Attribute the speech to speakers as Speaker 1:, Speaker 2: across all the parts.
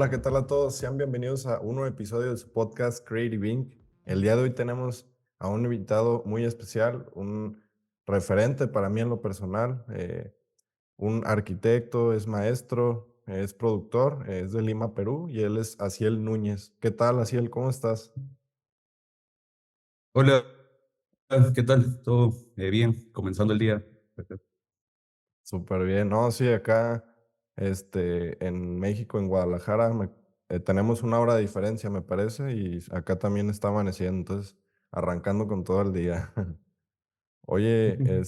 Speaker 1: Hola, ¿qué tal a todos? Sean bienvenidos a un nuevo episodio de su podcast Creative Inc. El día de hoy tenemos a un invitado muy especial, un referente para mí en lo personal, un arquitecto, es maestro, es productor, es de Lima, Perú, y él es Asiel Núñez. ¿Qué tal, Asiel? ¿Cómo estás?
Speaker 2: Hola, ¿qué tal? ¿Todo bien? Comenzando el día.
Speaker 1: Súper bien. No, sí, acá, en México, en Guadalajara, tenemos una hora de diferencia, me parece, y acá también está amaneciendo, entonces, arrancando con todo el día. Oye,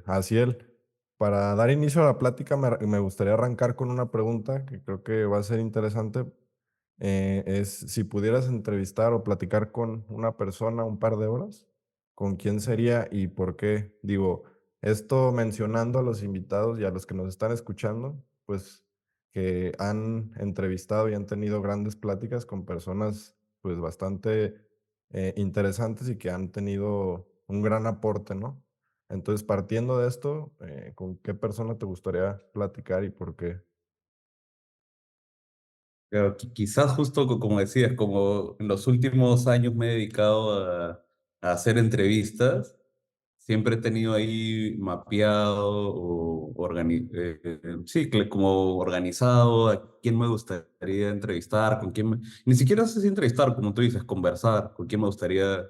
Speaker 1: Asiel, para dar inicio a la plática me gustaría arrancar con una pregunta que creo que va a ser interesante. Es si pudieras entrevistar o platicar con una persona un par de horas, ¿con quién sería y por qué? Digo, esto mencionando a los invitados y a los que nos están escuchando, pues que han entrevistado y han tenido grandes pláticas con personas pues bastante interesantes y que han tenido un gran aporte, ¿no? Entonces, partiendo de esto, ¿con qué persona te gustaría platicar y por qué?
Speaker 2: Pero quizás justo como decías, como en los últimos años me he dedicado a hacer entrevistas, siempre he tenido ahí mapeado o sí, como organizado a quién me gustaría entrevistar, ni siquiera sé si entrevistar, como tú dices, conversar, con quién me gustaría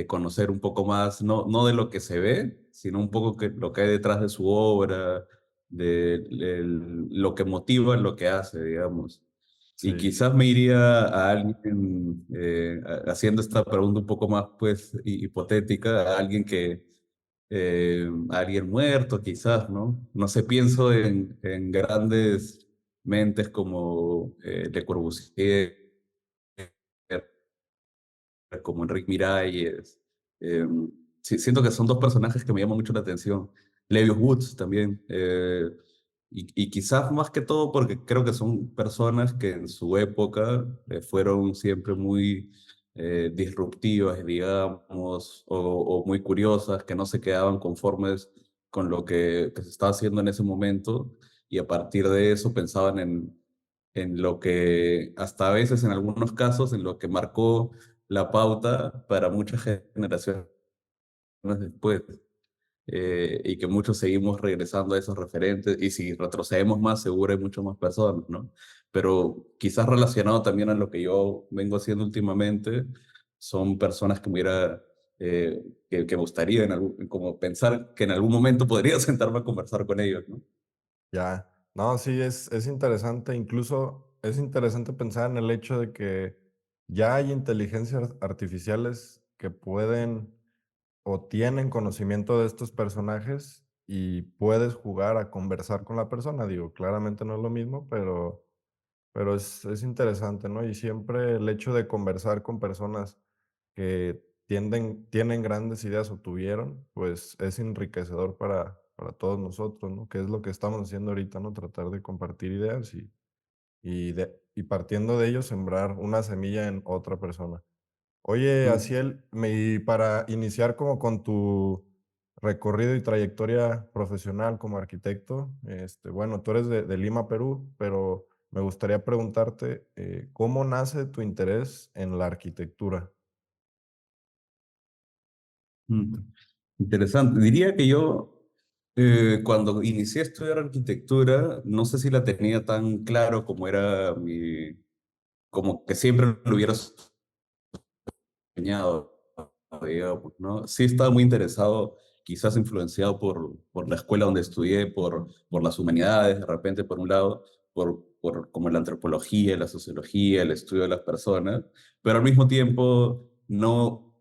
Speaker 2: conocer un poco más, no de lo que se ve, sino un poco lo que hay detrás de su obra, lo que motiva lo que hace, digamos. Y
Speaker 1: Sí,
Speaker 2: quizás me iría a alguien, haciendo esta pregunta un poco más pues hipotética, a alguien a alguien muerto quizás, ¿no? No sé, pienso en grandes mentes como Le Corbusier, como Enrique Miralles. Eh, sí, siento que son dos personajes que me llaman mucho la atención. Levius Woods también. Y quizás más que todo porque creo que son personas que en su época fueron siempre muy disruptivas, digamos, o muy curiosas, que no se quedaban conformes con lo que se estaba haciendo en ese momento y a partir de eso pensaban en lo que, hasta a veces en algunos casos, en lo que marcó la pauta para muchas generaciones después, y que muchos seguimos regresando a esos referentes, y si retrocedemos más, seguro hay muchas más personas, ¿no? Pero quizás relacionado también a lo que yo vengo haciendo últimamente, son personas que me hubiera, que me gustaría como pensar que en algún momento podría sentarme a conversar con ellos, ¿no?
Speaker 1: ya. No, sí, es interesante. Incluso es interesante pensar en el hecho de que ya hay inteligencias artificiales que pueden o tienen conocimiento de estos personajes y puedes jugar a conversar con la persona. Digo, claramente no es lo mismo, pero es interesante, ¿no? Y siempre el hecho de conversar con personas que tienen grandes ideas o tuvieron, pues es enriquecedor para todos nosotros, ¿no? Que es lo que estamos haciendo ahorita, ¿no? Tratar de compartir ideas y partiendo de ello sembrar una semilla en otra persona. Oye,
Speaker 2: Mm.
Speaker 1: Asiel, y para iniciar como con tu recorrido y trayectoria profesional como arquitecto, bueno, tú eres de Lima, Perú, pero me gustaría preguntarte, ¿cómo nace tu interés en la arquitectura?
Speaker 2: Mm. Interesante. Diría que yo, cuando inicié a estudiar arquitectura, no sé si la tenía tan claro como era como que siempre lo hubiera soñado, digamos, ¿no? Sí estaba muy interesado, quizás influenciado por la escuela donde estudié, por las humanidades, de repente, por un lado, por como la antropología, la sociología, el estudio de las personas, pero al mismo tiempo no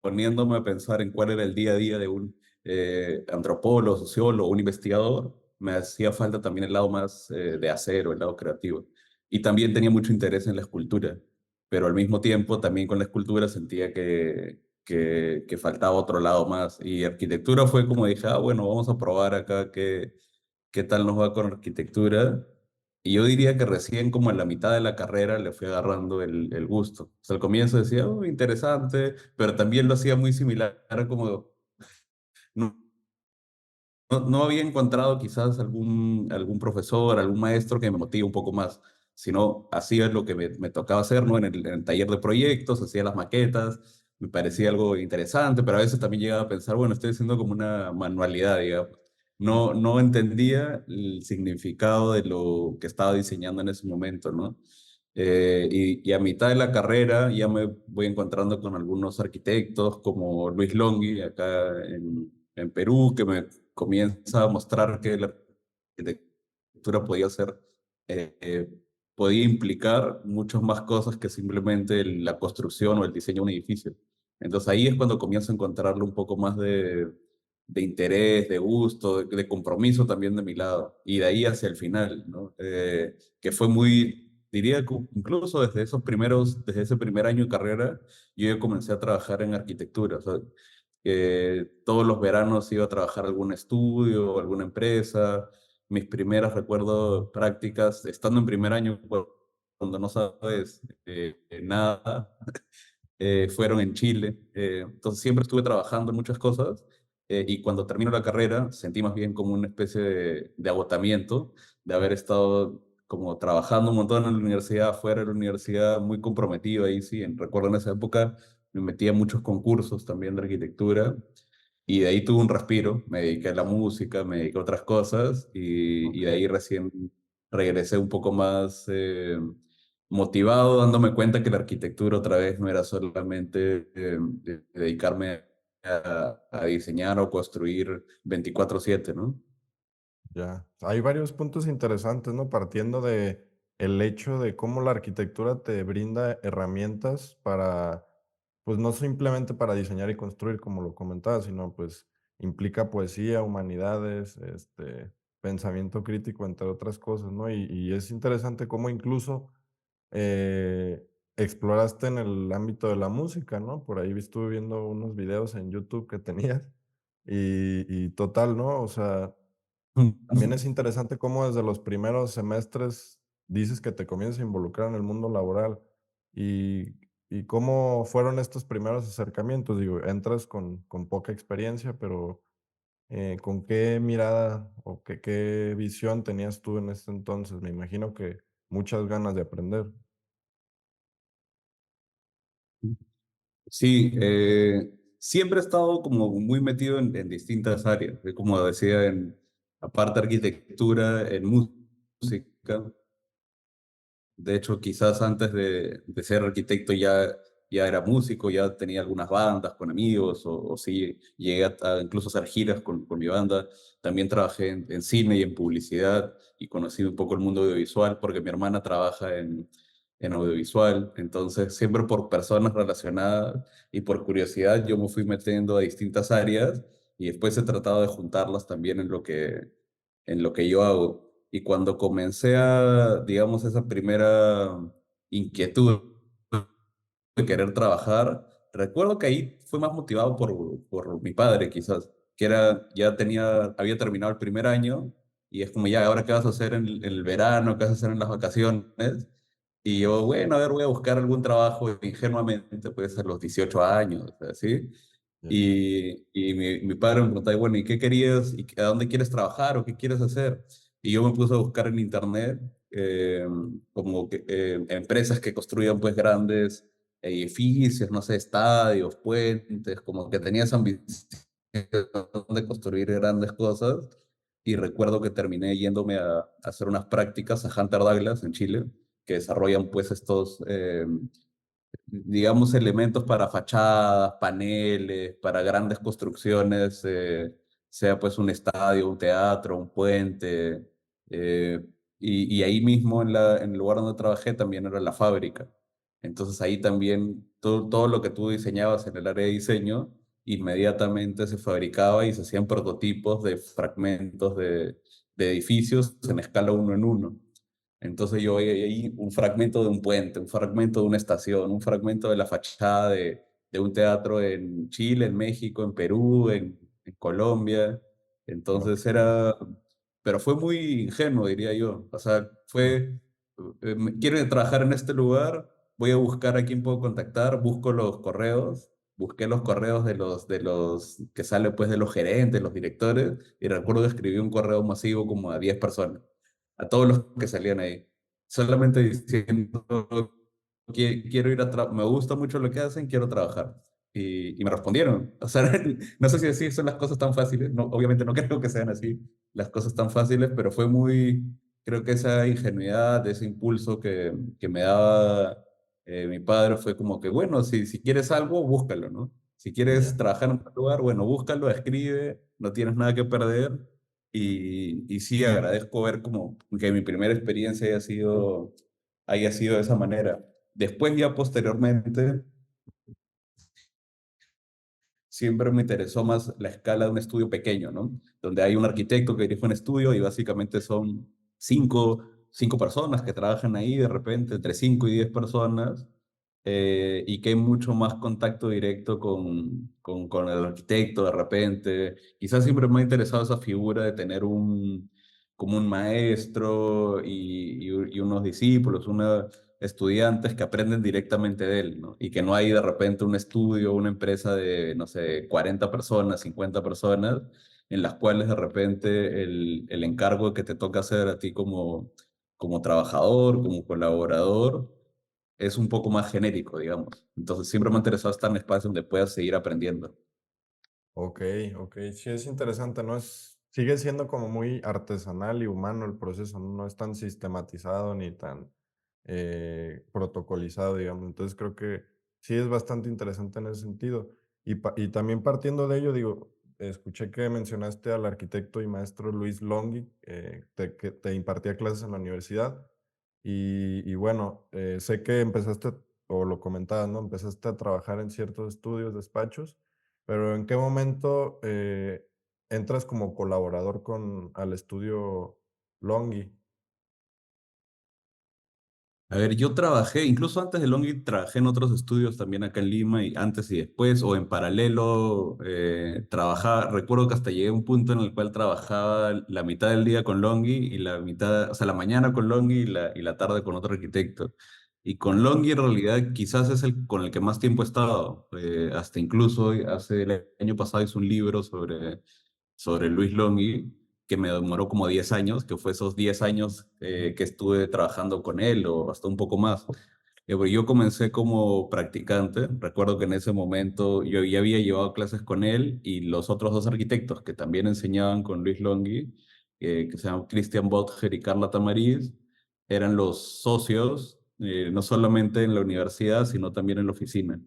Speaker 2: poniéndome a pensar en cuál era el día a día de un antropólogo, sociólogo, un investigador, me hacía falta también el lado más de acero, el lado creativo. Y también tenía mucho interés en la escultura, pero al mismo tiempo también con la escultura sentía que faltaba otro lado más. Y arquitectura fue como dije, ah, bueno, vamos a probar acá qué tal nos va con arquitectura. Y yo diría que recién como en la mitad de la carrera le fui agarrando el gusto. O sea, al comienzo decía, oh, interesante, pero también lo hacía muy similar, como no, no había encontrado quizás algún profesor, algún maestro que me motive un poco más, sino hacía lo que me tocaba hacer, ¿no? En el taller de proyectos, hacía las maquetas, me parecía algo interesante, pero a veces también llegaba a pensar, bueno, estoy haciendo como una manualidad, digamos. No entendía el significado de lo que estaba diseñando en ese momento, ¿no? Y a mitad de la carrera ya me voy encontrando con algunos arquitectos como Luis Longhi, acá en Perú, que me comienza a mostrar que la arquitectura podía ser, eh, eh, podía implicar muchas más cosas que simplemente la construcción o el diseño de un edificio. Entonces ahí es cuando comienzo a encontrarle un poco más de interés, de gusto, de compromiso también de mi lado. Y de ahí hacia el final, ¿no? Que fue muy, diría que incluso desde ese primer año de carrera, yo ya comencé a trabajar en arquitectura. O sea, todos los veranos iba a trabajar a algún estudio, alguna empresa. Mis primeras, recuerdo, prácticas, estando en primer año, cuando no sabes nada, fueron en Chile. Entonces siempre estuve trabajando en muchas cosas y cuando termino la carrera sentí más bien como una especie de agotamiento de haber estado como trabajando un montón en la universidad, fuera de la universidad, muy comprometido ahí, sí. Recuerdo en esa época me metí a muchos concursos también de arquitectura y de ahí tuve un respiro, me dediqué a la música, me dediqué a otras cosas y
Speaker 1: Ok,
Speaker 2: de ahí recién regresé un poco más motivado, dándome cuenta que la arquitectura otra vez no era solamente dedicarme a diseñar o construir 24/7, ¿no?
Speaker 1: ya. Hay varios puntos interesantes, ¿no? Partiendo de el hecho de cómo la arquitectura te brinda herramientas para, pues no simplemente para diseñar y construir, como lo comentaba, sino pues implica poesía, humanidades, pensamiento crítico, entre otras cosas, ¿no? Y es interesante cómo incluso eh, exploraste en el ámbito de la música, ¿no? Por ahí estuve viendo unos videos en YouTube que tenías y total, ¿no? O sea, también es interesante cómo desde los primeros semestres dices que te comienzas a involucrar en el mundo laboral y, y cómo fueron estos primeros acercamientos. Digo, entras con poca experiencia, pero ¿con qué mirada o qué visión tenías tú en ese entonces? Me imagino que muchas ganas de aprender.
Speaker 2: Sí, siempre he estado como muy metido en distintas áreas, como decía, aparte de arquitectura, en música. De hecho, quizás antes de ser arquitecto ya era músico, ya tenía algunas bandas con amigos, o sí, llegué incluso a hacer giras con mi banda. También trabajé en cine y en publicidad y conocí un poco el mundo audiovisual porque mi hermana trabaja en audiovisual. Entonces, siempre por personas relacionadas y por curiosidad, yo me fui metiendo a distintas áreas y después he tratado de juntarlas también en lo que yo hago. Y cuando comencé digamos, esa primera inquietud de querer trabajar, recuerdo que ahí fue más motivado por mi padre, quizás, que había terminado el primer año y es como, ya, ¿ahora qué vas a hacer en el verano? ¿Qué vas a hacer en las vacaciones? Y yo, bueno, a ver, voy a buscar algún trabajo ingenuamente, pues a los 18 años, así.
Speaker 1: Ya,
Speaker 2: Y mi padre me preguntaba, bueno, ¿y qué querías? ¿Y a dónde quieres trabajar? ¿O qué quieres hacer? Y yo me puse a buscar en internet como empresas que construían pues grandes edificios, no sé, estadios, puentes, como que tenía esa ambición de construir grandes cosas. Y recuerdo que terminé yéndome a hacer unas prácticas a Hunter Douglas en Chile, que desarrollan pues estos digamos, elementos para fachadas, paneles, para grandes construcciones, sea pues un estadio, un teatro, un puente. eh, y ahí mismo en el lugar donde trabajé también era la fábrica. Entonces ahí también todo lo que tú diseñabas en el área de diseño, inmediatamente se fabricaba y se hacían prototipos de fragmentos de edificios en escala uno en uno. Entonces yo veía ahí un fragmento de un puente, un fragmento de una estación, un fragmento de la fachada de un teatro en Chile, en México, en Perú, en Colombia.
Speaker 1: ok.
Speaker 2: Entonces pero fue muy ingenuo, diría yo. O sea, quiero trabajar en este lugar, voy a buscar a quién puedo contactar, busco los correos busqué los correos de los que sale pues de los gerentes, los directores, y recuerdo que escribí un correo masivo como a 10 personas, a todos los que salían ahí, solamente diciendo, quiero ir a trabajar, me gusta mucho lo que hacen, quiero trabajar. Y me respondieron. O sea, no sé si así son las cosas tan fáciles, no, obviamente no creo que sean así las cosas tan fáciles, pero fue muy, creo que esa ingenuidad, ese impulso que me daba mi padre fue como que, bueno, si quieres algo, búscalo, ¿no? Si quieres
Speaker 1: Ya.
Speaker 2: trabajar en un lugar, bueno, búscalo, escribe, no tienes nada que perder. Y sí, agradezco ver como que mi primera experiencia haya sido de esa manera. Después ya posteriormente siempre me interesó más la escala de un estudio pequeño, ¿no? Donde hay un arquitecto que dirige un estudio y básicamente son cinco personas que trabajan ahí de repente, entre 5 y 10 personas, y que hay mucho más contacto directo con el arquitecto de repente. Quizás siempre me ha interesado esa figura de tener como un maestro y unos discípulos, estudiantes que aprenden directamente de él, ¿no? Y que no hay de repente un estudio, una empresa de, no sé, 40 personas, 50 personas, en las cuales de repente el encargo que te toca hacer a ti como trabajador, como colaborador, es un poco más genérico, digamos. Entonces siempre me ha interesado estar en espacios donde puedas seguir aprendiendo.
Speaker 1: Ok, ok, sí es interesante, ¿no? Sigue siendo como muy artesanal y humano el proceso, no, no es tan sistematizado ni tan protocolizado, digamos. Entonces creo que sí es bastante interesante en ese sentido. Y también partiendo de ello, digo, escuché que mencionaste al arquitecto y maestro Luis Longhi, que te impartía clases en la universidad. Y bueno, sé que empezaste, o lo comentabas, ¿no? Empezaste a trabajar en ciertos estudios, despachos. Pero ¿en qué momento entras como colaborador al estudio Longi?
Speaker 2: A ver, yo trabajé, incluso antes de Longit, trabajé en otros estudios también acá en Lima, y antes y después, o en paralelo, trabajaba, recuerdo que hasta llegué a un punto en el cual trabajaba la mitad del día con Longi y la mitad, o sea, la mañana con Longi y la tarde con otro arquitecto. Y con Longi en realidad quizás es el con el que más tiempo he estado, hasta incluso hace el año pasado hice un libro sobre Luis Longhi, que me demoró como 10 años, que fue esos 10 años que estuve trabajando con él o hasta un poco más. Porque yo comencé como practicante, recuerdo que en ese momento yo ya había llevado clases con él y los otros dos arquitectos que también enseñaban con Luis Longhi, que se llaman Christian Botger y Carla Tamariz, eran los socios, no solamente en la universidad, sino también en la oficina.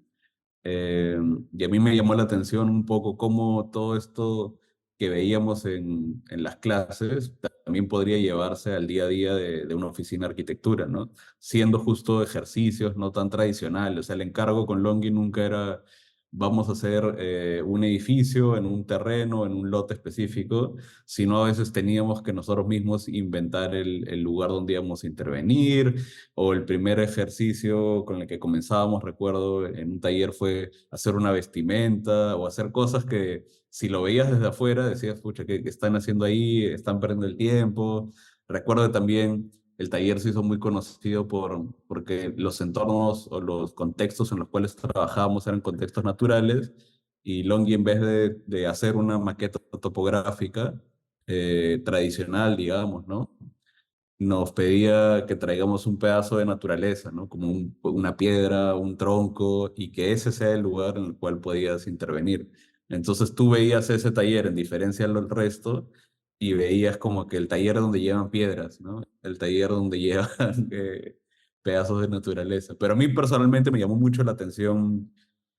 Speaker 2: Eh, y a mí me llamó la atención un poco cómo todo esto que veíamos en las clases también podría llevarse al día a día de una oficina de arquitectura, ¿no? Siendo justo ejercicios no tan tradicionales. O sea, el encargo con Longi nunca era, vamos a hacer un edificio en un terreno, en un lote específico, sino a veces teníamos que nosotros mismos inventar el lugar donde íbamos a intervenir, o el primer ejercicio con el que comenzábamos, recuerdo, en un taller fue hacer una vestimenta o hacer cosas que si lo veías desde afuera decías, pucha, ¿qué están haciendo ahí? Están perdiendo el tiempo. Recuerdo también el taller se hizo muy conocido porque los entornos o los contextos en los cuales trabajábamos eran contextos naturales, y Longhi, en vez de hacer una maqueta topográfica tradicional, digamos, ¿no? Nos pedía que traigamos un pedazo de naturaleza, ¿no? Como una piedra, un tronco, y que ese sea el lugar en el cual podías intervenir. Entonces tú veías ese taller en diferencia al resto y veías como que el taller donde llevan piedras, ¿no? El taller donde llevan pedazos de naturaleza. Pero a mí personalmente me llamó mucho la atención,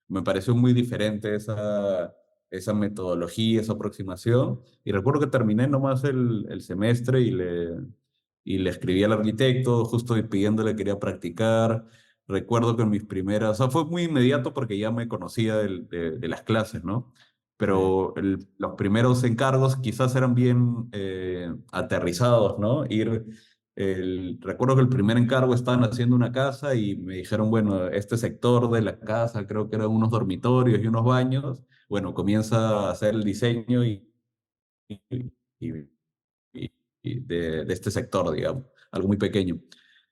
Speaker 2: me pareció muy diferente esa metodología, esa aproximación. Y recuerdo que terminé nomás el semestre y le escribí al arquitecto justo pidiéndole que quería practicar. Recuerdo que en mis primeras, o sea, fue muy inmediato porque ya me conocía de las clases, ¿no?
Speaker 1: Sí,
Speaker 2: Pero los primeros encargos quizás eran bien aterrizados, ¿no? Recuerdo que el primer encargo estaban haciendo una casa y me dijeron, bueno, este sector de la casa, creo que eran unos dormitorios y unos baños. Bueno, comienza a hacer el diseño y, y- de este sector, digamos, algo muy pequeño.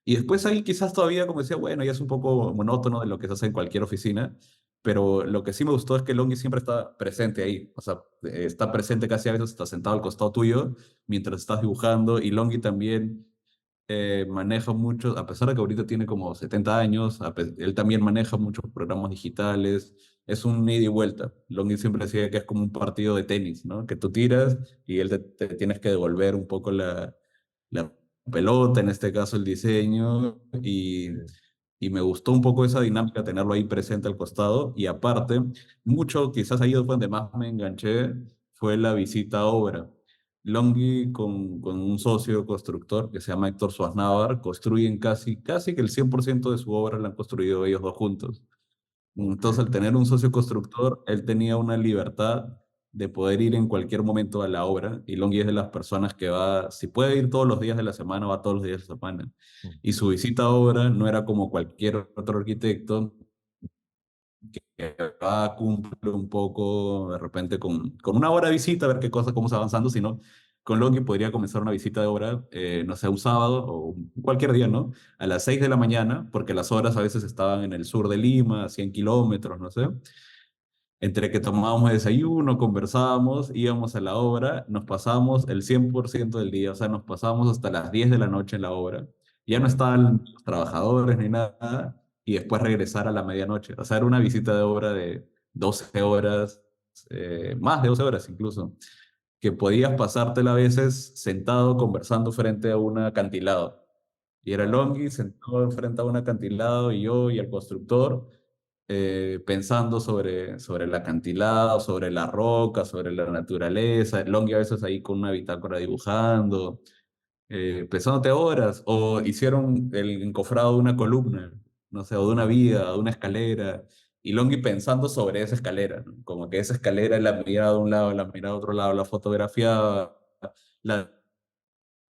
Speaker 2: Y después ahí quizás todavía como decía, bueno, ya es un poco monótono de lo que se hace en cualquier oficina, pero lo que sí me gustó es que Longi siempre está presente ahí, o sea, está presente casi a veces, está sentado al costado tuyo mientras estás dibujando, y Longi también maneja mucho, a pesar de que ahorita tiene como 70 años, él también maneja muchos programas digitales, es un ida y vuelta. Longi siempre decía que es como un partido de tenis, ¿no? Que tú tiras y él te tienes que devolver un poco la pelota, en este caso el diseño,
Speaker 1: Sí.
Speaker 2: y me gustó un poco esa dinámica, tenerlo ahí presente al costado, y aparte, mucho, quizás ahí fue donde más me enganché, fue la visita a obra. Longhi con un socio constructor que se llama Héctor Suaznavar, construyen casi que el 100% de su obra la han construido ellos dos juntos.
Speaker 1: Ok.
Speaker 2: Entonces, al tener un socio constructor, él tenía una libertad de poder ir en cualquier momento a la obra, y Longhi es de las personas que va, si puede ir todos los días de la semana, va todos los días de la semana.
Speaker 1: Mm.
Speaker 2: Y su visita a obra no era como cualquier otro arquitecto, que va, cumple un poco de repente con una hora de visita, a ver qué cosa, cómo está avanzando, sino con lo que podría comenzar una visita de obra, no sé, un sábado o cualquier día, ¿no? A las 6 de la mañana, porque las horas a veces estaban en el sur de Lima, 100 kilómetros, no sé. Entre que tomábamos desayuno, conversábamos, íbamos a la obra, nos pasábamos el 100% del día, o sea, nos pasábamos hasta las 10 de la noche en la obra. Ya no
Speaker 1: Órale.
Speaker 2: estaban los trabajadores ni nada, y después regresar a la medianoche. O sea, era una visita de obra de 12 horas, más de 12 horas incluso, que podías pasártela a veces sentado conversando frente a un acantilado. Y era
Speaker 1: Órale.
Speaker 2: Longhi sentado frente a un acantilado, y yo y el constructor pensando sobre el acantilado, sobre la roca, sobre la naturaleza. Longhi a veces ahí con una bitácora dibujando, pensándote horas, o hicieron el encofrado de una columna, no sé, o de una viga, o de una escalera, y Longhi pensando sobre esa escalera, ¿no? Como que esa escalera la miraba de un lado, la miraba de otro lado, la fotografiaba, la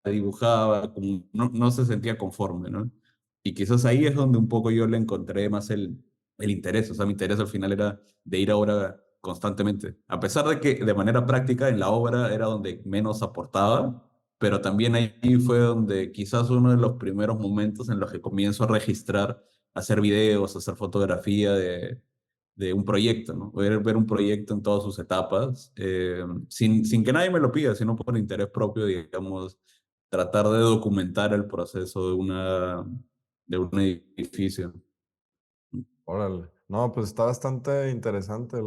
Speaker 2: dibujaba, como no se sentía conforme, ¿no? Y quizás ahí es donde un poco yo le encontré más el interés, o sea, mi interés al final era de ir a obra constantemente, a pesar de que de manera práctica en la obra era donde menos aportaba, pero también ahí fue donde quizás uno de los primeros momentos en los que comienzo a registrar, hacer videos, hacer fotografía de un proyecto, ¿no? Ver un proyecto en todas sus etapas, sin que nadie me lo pida, sino por interés propio, digamos, tratar de documentar el proceso de un edificio.
Speaker 1: Órale. No, pues está bastante interesante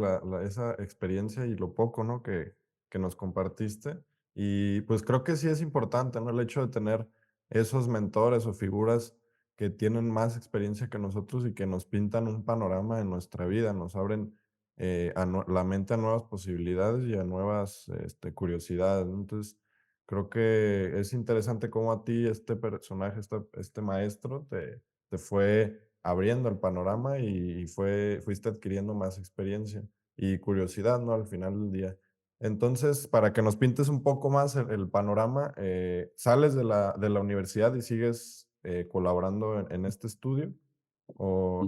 Speaker 1: esa experiencia y lo poco, ¿no? Que nos compartiste. Y pues creo que sí es importante, ¿no? El hecho de tener esos mentores o figuras que tienen más experiencia que nosotros y que nos pintan un panorama en nuestra vida, nos abren la mente a nuevas posibilidades y a nuevas curiosidades, ¿no? Entonces, creo que es interesante cómo a ti este personaje, este maestro, te fue abriendo el panorama y fuiste adquiriendo más experiencia y curiosidad, ¿no? Al final del día. Entonces, para que nos pintes un poco más el panorama, ¿sales de la universidad y sigues colaborando en este estudio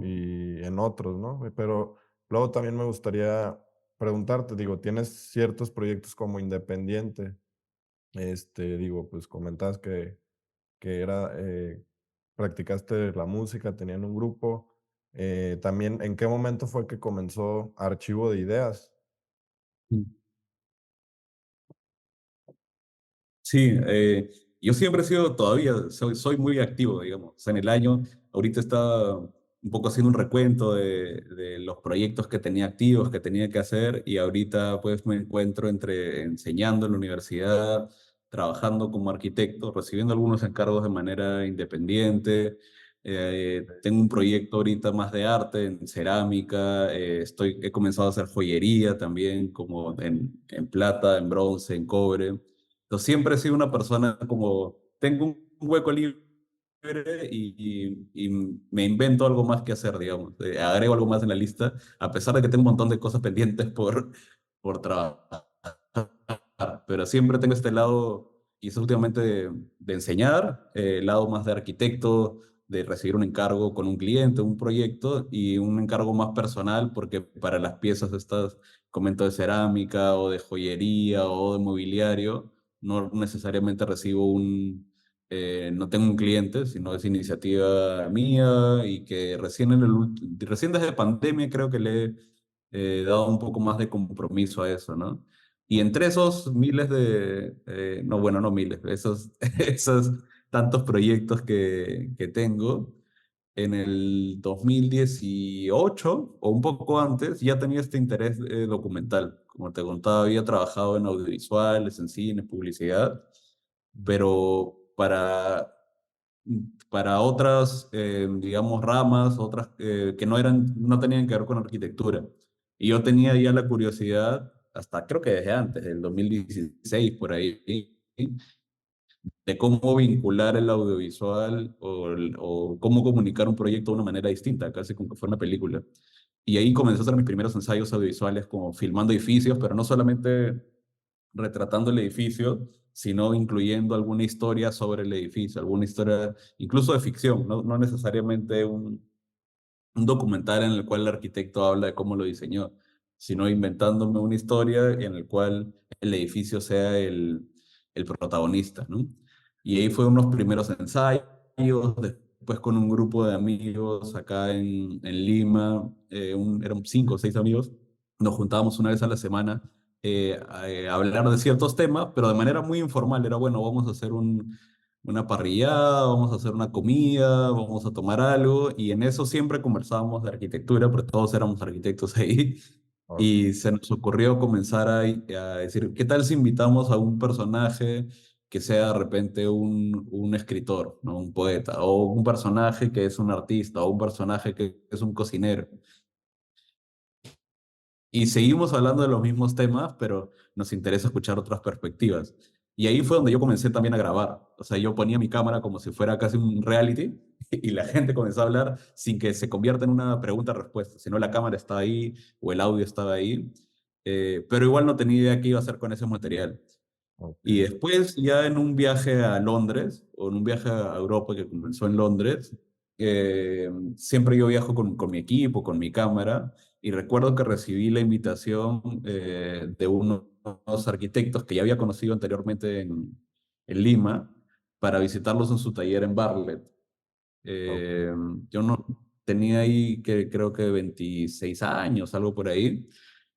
Speaker 1: y en otros, ¿no? Pero luego también me gustaría preguntarte, digo, tienes ciertos proyectos como independiente, digo, pues comentabas que practicaste la música, tenían un grupo. También, ¿en qué momento fue que comenzó Archivo de Ideas?
Speaker 2: Sí, yo siempre he sido, todavía soy muy activo, digamos. O sea, en el año, ahorita estaba un poco haciendo un recuento de los proyectos que tenía activos, que tenía que hacer, y ahorita pues me encuentro entre enseñando en la universidad, trabajando como arquitecto, recibiendo algunos encargos de manera independiente. Tengo un proyecto ahorita más de arte, en cerámica, he comenzado a hacer joyería también, como en plata, en bronce, en cobre. Entonces, siempre he sido una persona como, tengo un hueco libre y me invento algo más que hacer, digamos. Agrego algo más en la lista, a pesar de que tengo un montón de cosas pendientes por trabajar. Pero siempre tengo este lado, quizás últimamente, de enseñar, el lado más de arquitecto, de recibir un encargo con un cliente, un proyecto, y un encargo más personal, porque para las piezas estas, comento de cerámica o de joyería o de mobiliario, no necesariamente recibo no tengo un cliente, sino es iniciativa mía, y que recién, recién desde pandemia creo que le he dado un poco más de compromiso a eso, ¿no? Y entre esos miles no, bueno, no miles, esos tantos proyectos que tengo, en el 2018 o un poco antes ya tenía este interés documental. Como te contaba, había trabajado en audiovisuales, en cine, publicidad, pero para otras, digamos, ramas, otras que no tenían que ver con arquitectura. Y yo tenía ya la curiosidad, hasta creo que desde antes, del 2016 por ahí, de cómo vincular el audiovisual o cómo comunicar un proyecto de una manera distinta, casi como que fuera una película. Y ahí comencé a hacer mis primeros ensayos audiovisuales como filmando edificios, pero no solamente retratando el edificio, sino incluyendo alguna historia sobre el edificio, alguna historia incluso de ficción, no necesariamente un documental en el cual el arquitecto habla de cómo lo diseñó, sino inventándome una historia en el cual el edificio sea el protagonista, ¿no? Y ahí fue unos primeros ensayos, después con un grupo de amigos acá en Lima, eran 5 o 6 amigos, nos juntábamos una vez a la semana a hablar de ciertos temas, pero de manera muy informal. Era, bueno, vamos a hacer una parrillada, vamos a hacer una comida, vamos a tomar algo, y en eso siempre conversábamos de arquitectura, porque todos éramos arquitectos ahí,
Speaker 1: Ok,
Speaker 2: y se nos ocurrió comenzar a decir, ¿qué tal si invitamos a un personaje que sea de repente un escritor, ¿no? Un poeta, o un personaje que es un artista, o un personaje que es un cocinero? Y seguimos hablando de los mismos temas, pero nos interesa escuchar otras perspectivas. Y ahí fue donde yo comencé también a grabar. O sea, yo ponía mi cámara como si fuera casi un reality y la gente comenzó a hablar sin que se convierta en una pregunta-respuesta, sino la cámara estaba ahí o el audio estaba ahí. Pero igual no tenía idea qué iba a hacer con ese material. Y
Speaker 1: ok,
Speaker 2: después, ya en un viaje a Londres, o en un viaje a Europa que comenzó en Londres, siempre yo viajo con mi equipo, con mi cámara, y recuerdo que recibí la invitación de unos arquitectos que ya había conocido anteriormente en Lima para visitarlos en su taller en Barlet.
Speaker 1: ok,
Speaker 2: Eh, yo no tenía ahí que creo que 26 años, algo por ahí,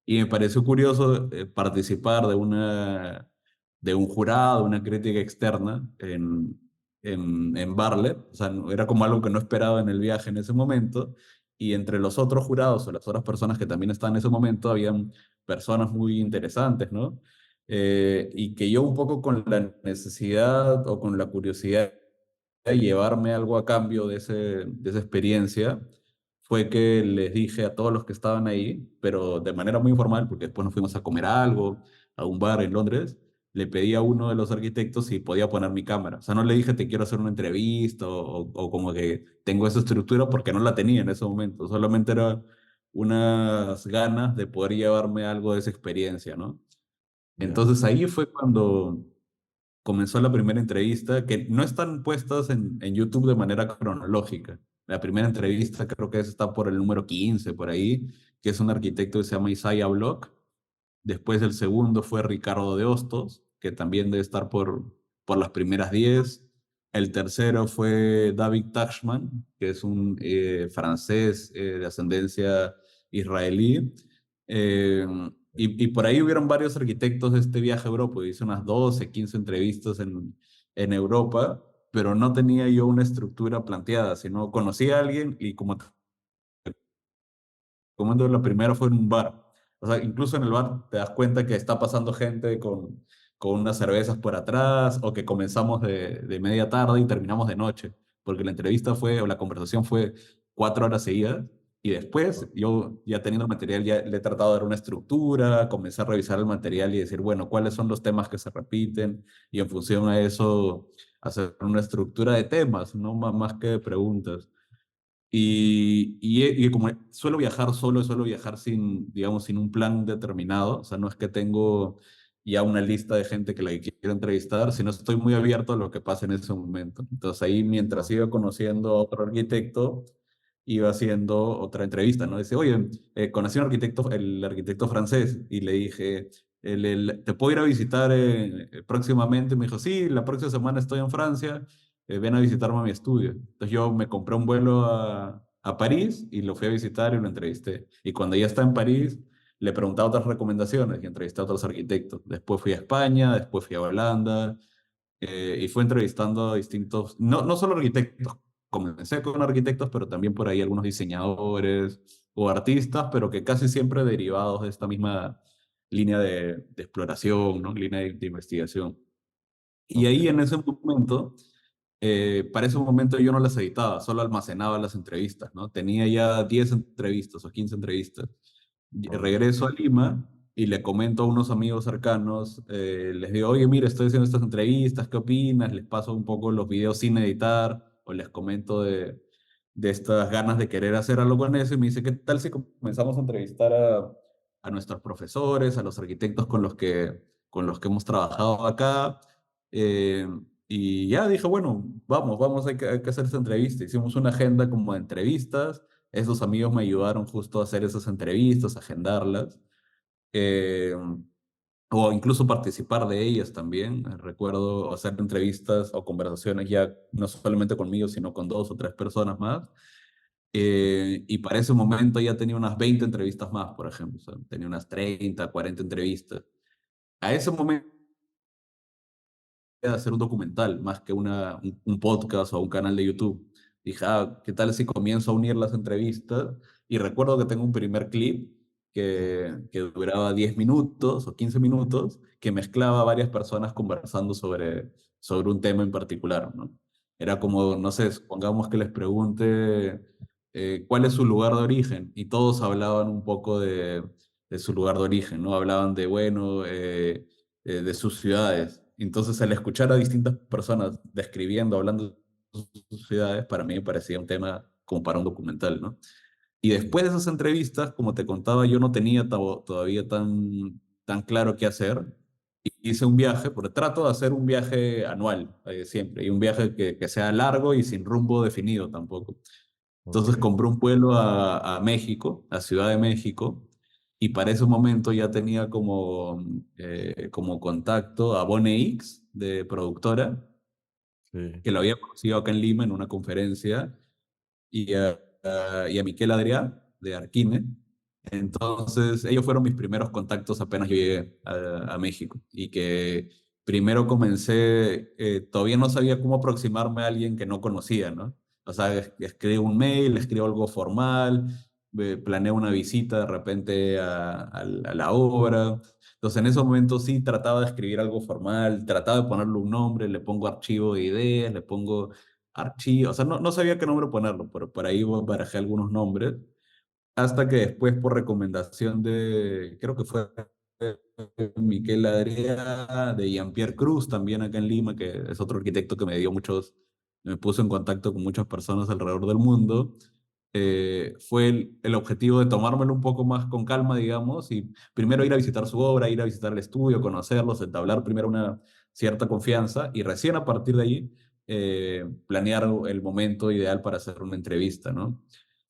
Speaker 2: y me pareció curioso participar de un jurado, una crítica externa en Barlet. O sea, era como algo que no esperaba en el viaje en ese momento, y entre los otros jurados o las otras personas que también estaban en ese momento, habían personas muy interesantes, ¿no? Y que yo un poco con la necesidad o con la curiosidad llevarme algo a cambio de esa experiencia, fue que les dije a todos los que estaban ahí, pero de manera muy informal, porque después nos fuimos a comer algo, a un bar en Londres, le pedí a uno de los arquitectos si podía poner mi cámara. O sea, no le dije te quiero hacer una entrevista o como que tengo esa estructura, porque no la tenía en ese momento, solamente era unas ganas de poder llevarme algo de esa experiencia, ¿no?
Speaker 1: ya,
Speaker 2: Entonces ahí fue cuando comenzó la primera entrevista, que no están puestas en YouTube de manera cronológica. La primera entrevista creo que está por el número 15 por ahí, que es un arquitecto que se llama Isaiah Bloch. Después el segundo fue Ricardo de Hostos, que también debe estar por las primeras 10. El tercero fue David Tachman, que es un francés de ascendencia israelí. Eh, y por ahí hubieron varios arquitectos de este viaje a Europa. Hice unas 12, 15 entrevistas en Europa, pero no tenía yo una estructura planteada, sino conocí a alguien y como comento, la primera fue en un bar. O sea, incluso en el bar te das cuenta que está pasando gente con unas cervezas por atrás, o que comenzamos de media tarde y terminamos de noche, porque la entrevista fue, o la conversación fue 4 horas seguidas. Y después, yo ya teniendo el material, ya le he tratado de dar una estructura, comencé a revisar el material y decir, bueno, ¿cuáles son los temas que se repiten? Y en función a eso, hacer una estructura de temas, no más que de preguntas. Y como suelo viajar solo, suelo viajar sin, digamos, sin un plan determinado. O sea, no es que tengo ya una lista de gente que la quiero entrevistar, sino estoy muy abierto a lo que pasa en ese momento. Entonces ahí, mientras iba conociendo a otro arquitecto, iba haciendo otra entrevista, ¿no? Dice, oye, conocí a un arquitecto, el arquitecto francés, y le dije, ¿te puedo ir a visitar próximamente? Me dijo, sí, la próxima semana estoy en Francia, ven a visitarme a mi estudio. Entonces yo me compré un vuelo a París y lo fui a visitar y lo entrevisté. Y cuando ya estaba en París, le preguntaba otras recomendaciones y entrevisté a otros arquitectos. Después fui a España, después fui a Holanda y fue entrevistando a distintos, no solo arquitectos, comencé con arquitectos, pero también por ahí algunos diseñadores o artistas, pero que casi siempre derivados de esta misma línea de exploración, ¿no? Línea de investigación. Y
Speaker 1: Ok,
Speaker 2: ahí en ese momento, para ese momento yo no las editaba, solo almacenaba las entrevistas, ¿no? Tenía ya 10 entrevistas o 15 entrevistas.
Speaker 1: ok,
Speaker 2: Regreso a Lima y le comento a unos amigos cercanos, les digo, oye, mira, estoy haciendo estas entrevistas, ¿qué opinas? Les paso un poco los videos sin editar o les comento de estas ganas de querer hacer algo con eso y me dice, ¿qué tal si comenzamos a entrevistar a nuestros profesores, a los arquitectos con los que hemos trabajado acá? Eh, y ya dije, bueno, vamos, hay que hacer esta entrevista. Hicimos una agenda como de entrevistas. Esos amigos me ayudaron justo a hacer esas entrevistas, a agendarlas, eh, o incluso participar de ellas también. Recuerdo hacer entrevistas o conversaciones ya no solamente conmigo, sino con dos o tres personas más. Y para ese momento ya tenía unas 20 entrevistas más, por ejemplo. O sea, tenía unas 30, 40 entrevistas. A ese momento de hacer un documental más que un podcast o un canal de YouTube. Dije, ah, ¿qué tal si comienzo a unir las entrevistas? Y recuerdo que tengo un primer clip que duraba 10 minutos o 15 minutos, que mezclaba a varias personas conversando sobre un tema en particular, ¿no? Era como, no sé, supongamos que les pregunte cuál es su lugar de origen y todos hablaban un poco de su lugar de origen, ¿no? Hablaban de, bueno, de sus ciudades. Entonces, al escuchar a distintas personas describiendo, hablando de sus ciudades, para mí me parecía un tema como para un documental, ¿no? Y después de esas entrevistas, como te contaba, yo no tenía todavía tan claro qué hacer. Hice un viaje, porque trato de hacer un viaje anual, siempre, y un viaje que sea largo y sin rumbo definido tampoco.
Speaker 1: ok,
Speaker 2: Entonces compré un vuelo a México, a Ciudad de México, y para ese momento ya tenía como contacto a Bone X, de productora,
Speaker 1: sí,
Speaker 2: que lo había conocido acá en Lima en una conferencia, y a Miquel Adrià, de Arquine. Entonces, ellos fueron mis primeros contactos apenas yo llegué a México. Y que primero comencé, todavía no sabía cómo aproximarme a alguien que no conocía, ¿no? O sea, escribo un mail, escribo algo formal, planeo una visita de repente a la obra. Entonces, en esos momentos sí trataba de escribir algo formal, trataba de ponerle un nombre, le pongo archivo de ideas, le pongo archivo, o sea, no sabía qué nombre ponerlo, pero por ahí barajé algunos nombres hasta que después, por recomendación creo que fue Miquel Adrià, de Jean-Pierre Cruz, también acá en Lima, que es otro arquitecto que me puso en contacto con muchas personas alrededor del mundo, fue el objetivo de tomármelo un poco más con calma, digamos, y primero ir a visitar su obra, ir a visitar el estudio, conocerlos, entablar primero una cierta confianza, y recién a partir de ahí planear el momento ideal para hacer una entrevista, ¿no?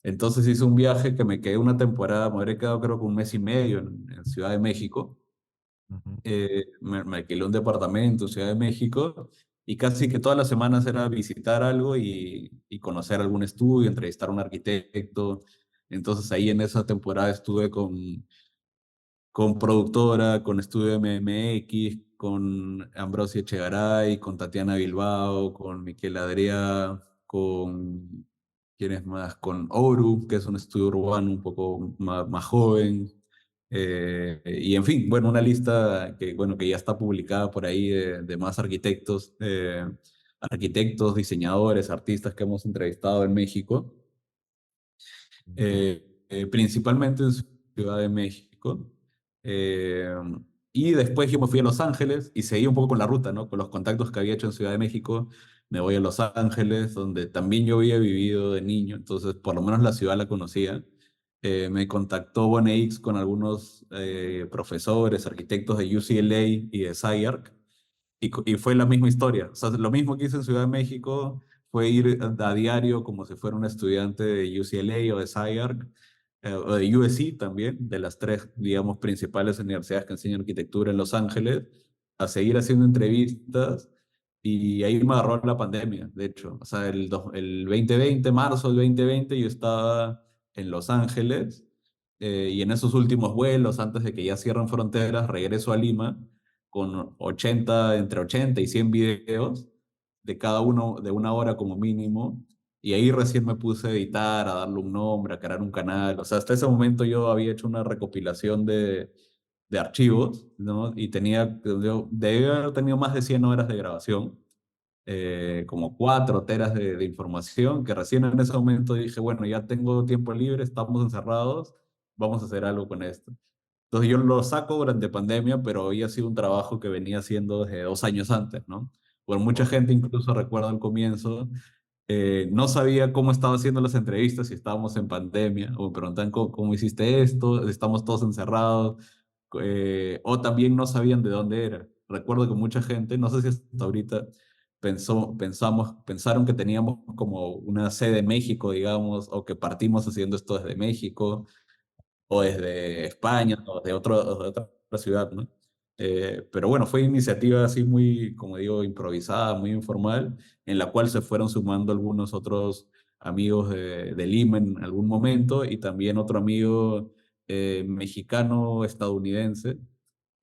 Speaker 2: Entonces hice un viaje que me quedé una temporada, me habría quedado creo que un mes y medio en Ciudad de México.
Speaker 1: ujú,
Speaker 2: Me alquilé un departamento en Ciudad de México y casi que todas las semanas era visitar algo y conocer algún estudio, entrevistar a un arquitecto. Entonces ahí en esa temporada estuve con productora, con Estudio MMX, con Ambrosio Echegaray, con Tatiana Bilbao, con Miquel Adrià, con, ¿quién es más? Con Oru, que es un estudio urbano un poco más joven. Y en fin, bueno, una lista bueno, que ya está publicada por ahí de más arquitectos, arquitectos, diseñadores, artistas que hemos entrevistado en México,
Speaker 1: ok,
Speaker 2: principalmente en Ciudad de México. Eh, y después yo me fui a Los Ángeles y seguí un poco con la ruta, ¿no? Con los contactos que había hecho en Ciudad de México, me voy a Los Ángeles, donde también yo había vivido de niño, entonces por lo menos la ciudad la conocía. Me contactó BoneX con algunos profesores, arquitectos de UCLA y de SciArc, y fue la misma historia. O sea, lo mismo que hice en Ciudad de México fue ir a diario como si fuera un estudiante de UCLA o de SciArc, o de USC también, de las tres, digamos, principales universidades que enseñan arquitectura en Los Ángeles, a seguir haciendo entrevistas y ahí me agarró la pandemia, de hecho. O sea, el 2020, marzo del 2020, yo estaba en Los Ángeles y en esos últimos vuelos, antes de que ya cierren fronteras, regreso a Lima con 80, entre 80 y 100 videos, de cada uno de una hora como mínimo. Y ahí recién me puse a editar, a darle un nombre, a crear un canal. O sea, hasta ese momento yo había hecho una recopilación de archivos, ¿no? Y yo debía haber tenido más de 100 horas de grabación, como 4 teras de información, que recién en ese momento dije, bueno, ya tengo tiempo libre, estamos encerrados, vamos a hacer algo con esto. Entonces yo lo saco durante pandemia, pero había sido un trabajo que venía haciendo desde 2 años antes, ¿no? Bueno, mucha gente incluso recuerda al comienzo, no sabía cómo estaba haciendo las entrevistas si estábamos en pandemia, o me preguntan cómo hiciste esto, estamos todos encerrados, o también no sabían de dónde era. Recuerdo que mucha gente, no sé si hasta ahorita pensaron que teníamos como una sede en México, digamos, o que partimos haciendo esto desde México, o desde España, o de otra ciudad, ¿no? Pero bueno, fue iniciativa así muy, como digo, improvisada, muy informal, en la cual se fueron sumando algunos otros amigos de Lima en algún momento y también otro amigo mexicano-estadounidense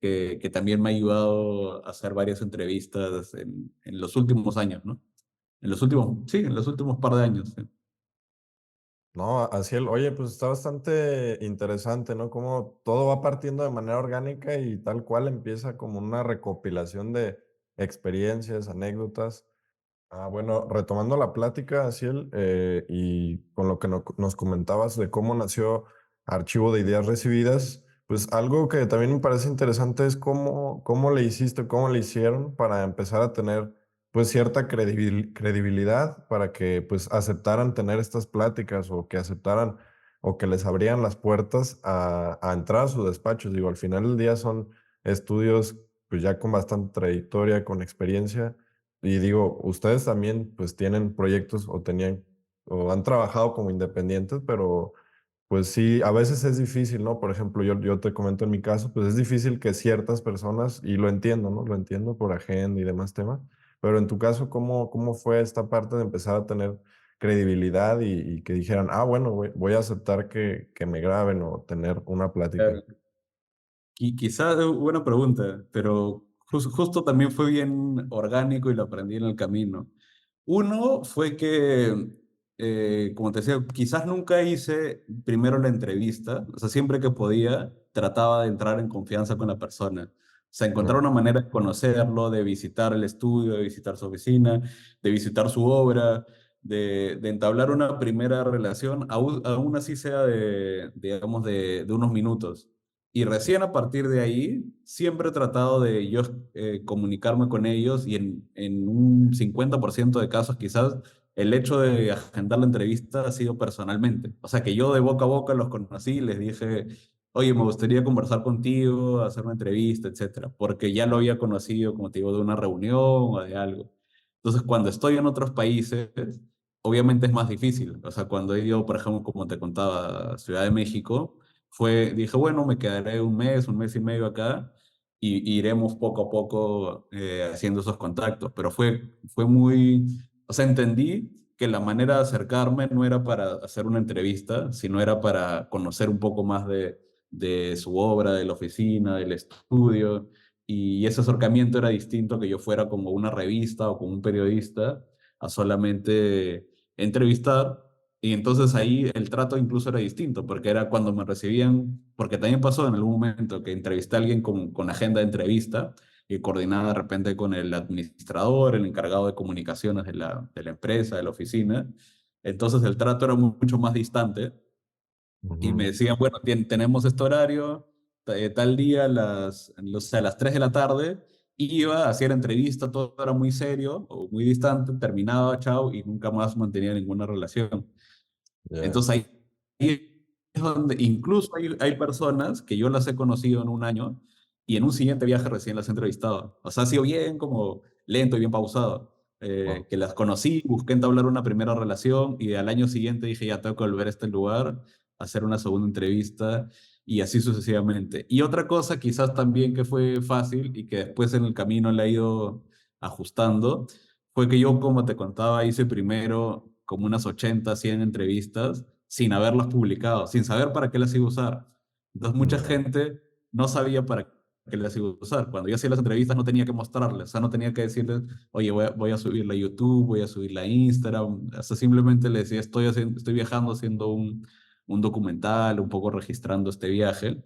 Speaker 2: que también me ha ayudado a hacer varias entrevistas en los últimos años, ¿no? Sí, en los últimos par de años. Sí.
Speaker 1: No, así oye, pues está bastante interesante, ¿no? Cómo todo va partiendo de manera orgánica y tal cual empieza como una recopilación de experiencias, anécdotas. Bueno, retomando la plática, Asiel, y con lo que nos comentabas de cómo nació Archivo de Ideas Recibidas, pues algo que también me parece interesante es cómo le hiciste, cómo le hicieron para empezar a tener pues cierta credibilidad para que pues aceptaran tener estas pláticas o que aceptaran o que les abrían las puertas a entrar a sus despachos. Digo, al final del día son estudios pues ya con bastante trayectoria, con experiencia y digo, ustedes también pues tienen proyectos o tenían o han trabajado como independientes, pero pues sí, a veces es difícil, ¿no? Por ejemplo, yo te comento en mi caso, pues es difícil que ciertas personas, y lo entiendo, ¿no? Lo entiendo por agenda y demás temas, pero en tu caso, ¿cómo fue esta parte de empezar a tener credibilidad y que dijeran, bueno, voy a aceptar que me graben o tener una plática?
Speaker 2: Claro. Quizás es buena pregunta, pero justo también fue bien orgánico y lo aprendí en el camino. Uno fue que, como te decía, quizás nunca hice primero la entrevista, o sea, siempre que podía trataba de entrar en confianza con la persona. O sea, encontrar
Speaker 1: Ya,
Speaker 2: una manera de conocerlo, de visitar el estudio, de visitar su oficina, de visitar su obra, de entablar una primera relación, aún así sea digamos, de unos minutos. Y recién a partir de ahí, siempre he tratado de yo comunicarme con ellos y en un 50% de casos quizás el hecho de agendar la entrevista ha sido personalmente. O sea que yo de boca a boca los conocí, les dije, oye, me gustaría conversar contigo, hacer una entrevista, etcétera, porque ya lo había conocido, como te digo, de una reunión o de algo. Entonces, cuando estoy en otros países, obviamente es más difícil. O sea, cuando he ido, por ejemplo, como te contaba, a Ciudad de México, dije, bueno, me quedaré un mes y medio acá y iremos poco a poco haciendo esos contactos. Pero fue muy, o sea, entendí que la manera de acercarme no era para hacer una entrevista, sino era para conocer un poco más de su obra, de la oficina, del estudio. Y ese acercamiento era distinto a que yo fuera como una revista o como un periodista a solamente entrevistar. Y entonces ahí el trato incluso era distinto, porque era cuando me recibían, porque también pasó en algún momento que entrevisté a alguien con agenda de entrevista y coordinada de repente con el administrador, el encargado de comunicaciones de la empresa, de la oficina. Entonces el trato era mucho más distante y me
Speaker 1: ujú,
Speaker 2: decían, bueno, tenemos este horario, tal día, o sea, a las 3 de la tarde, iba, hacía la entrevista, todo era muy serio o muy distante, terminaba, chao, y nunca más mantenía ninguna relación.
Speaker 1: ya,
Speaker 2: Entonces ahí es donde incluso hay personas que yo las he conocido en un año y en un siguiente viaje recién las he entrevistado. O sea, ha sido bien como lento y bien pausado.
Speaker 1: wow,
Speaker 2: Que las conocí, busqué entablar una primera relación y al año siguiente dije, ya tengo que volver a este lugar, hacer una segunda entrevista y así sucesivamente. Y otra cosa quizás también que fue fácil y que después en el camino le ha ido ajustando, fue que yo, como te contaba, hice primero como unas 80 100 entrevistas sin haberlas publicado, sin saber para qué las iba a usar. Entonces mucha
Speaker 1: Ya.
Speaker 2: gente no sabía para qué las iba a usar. Cuando yo hacía las entrevistas no tenía que mostrarles, o sea, no tenía que decirles, oye, voy a subirla a YouTube, voy a subirla a Instagram, o sea, simplemente les decía, estoy viajando haciendo un documental, un poco registrando este viaje.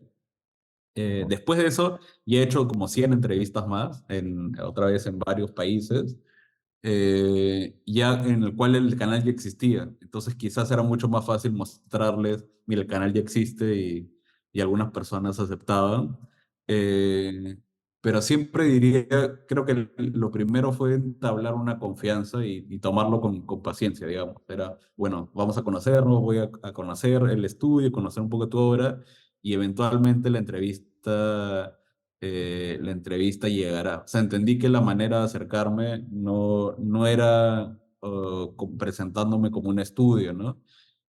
Speaker 2: Después de eso, ya he hecho como 100 entrevistas más, otra vez en varios países, ya en el cual el canal ya existía. Entonces quizás era mucho más fácil mostrarles, mira, el canal ya existe y algunas personas aceptaban. Eh, pero siempre diría, creo que lo primero fue entablar una confianza y tomarlo con paciencia, digamos. Era, bueno, vamos a conocernos, voy a conocer el estudio, conocer un poco tu obra y eventualmente la entrevista llegará. O sea, entendí que la manera de acercarme no era presentándome como un estudio, ¿no?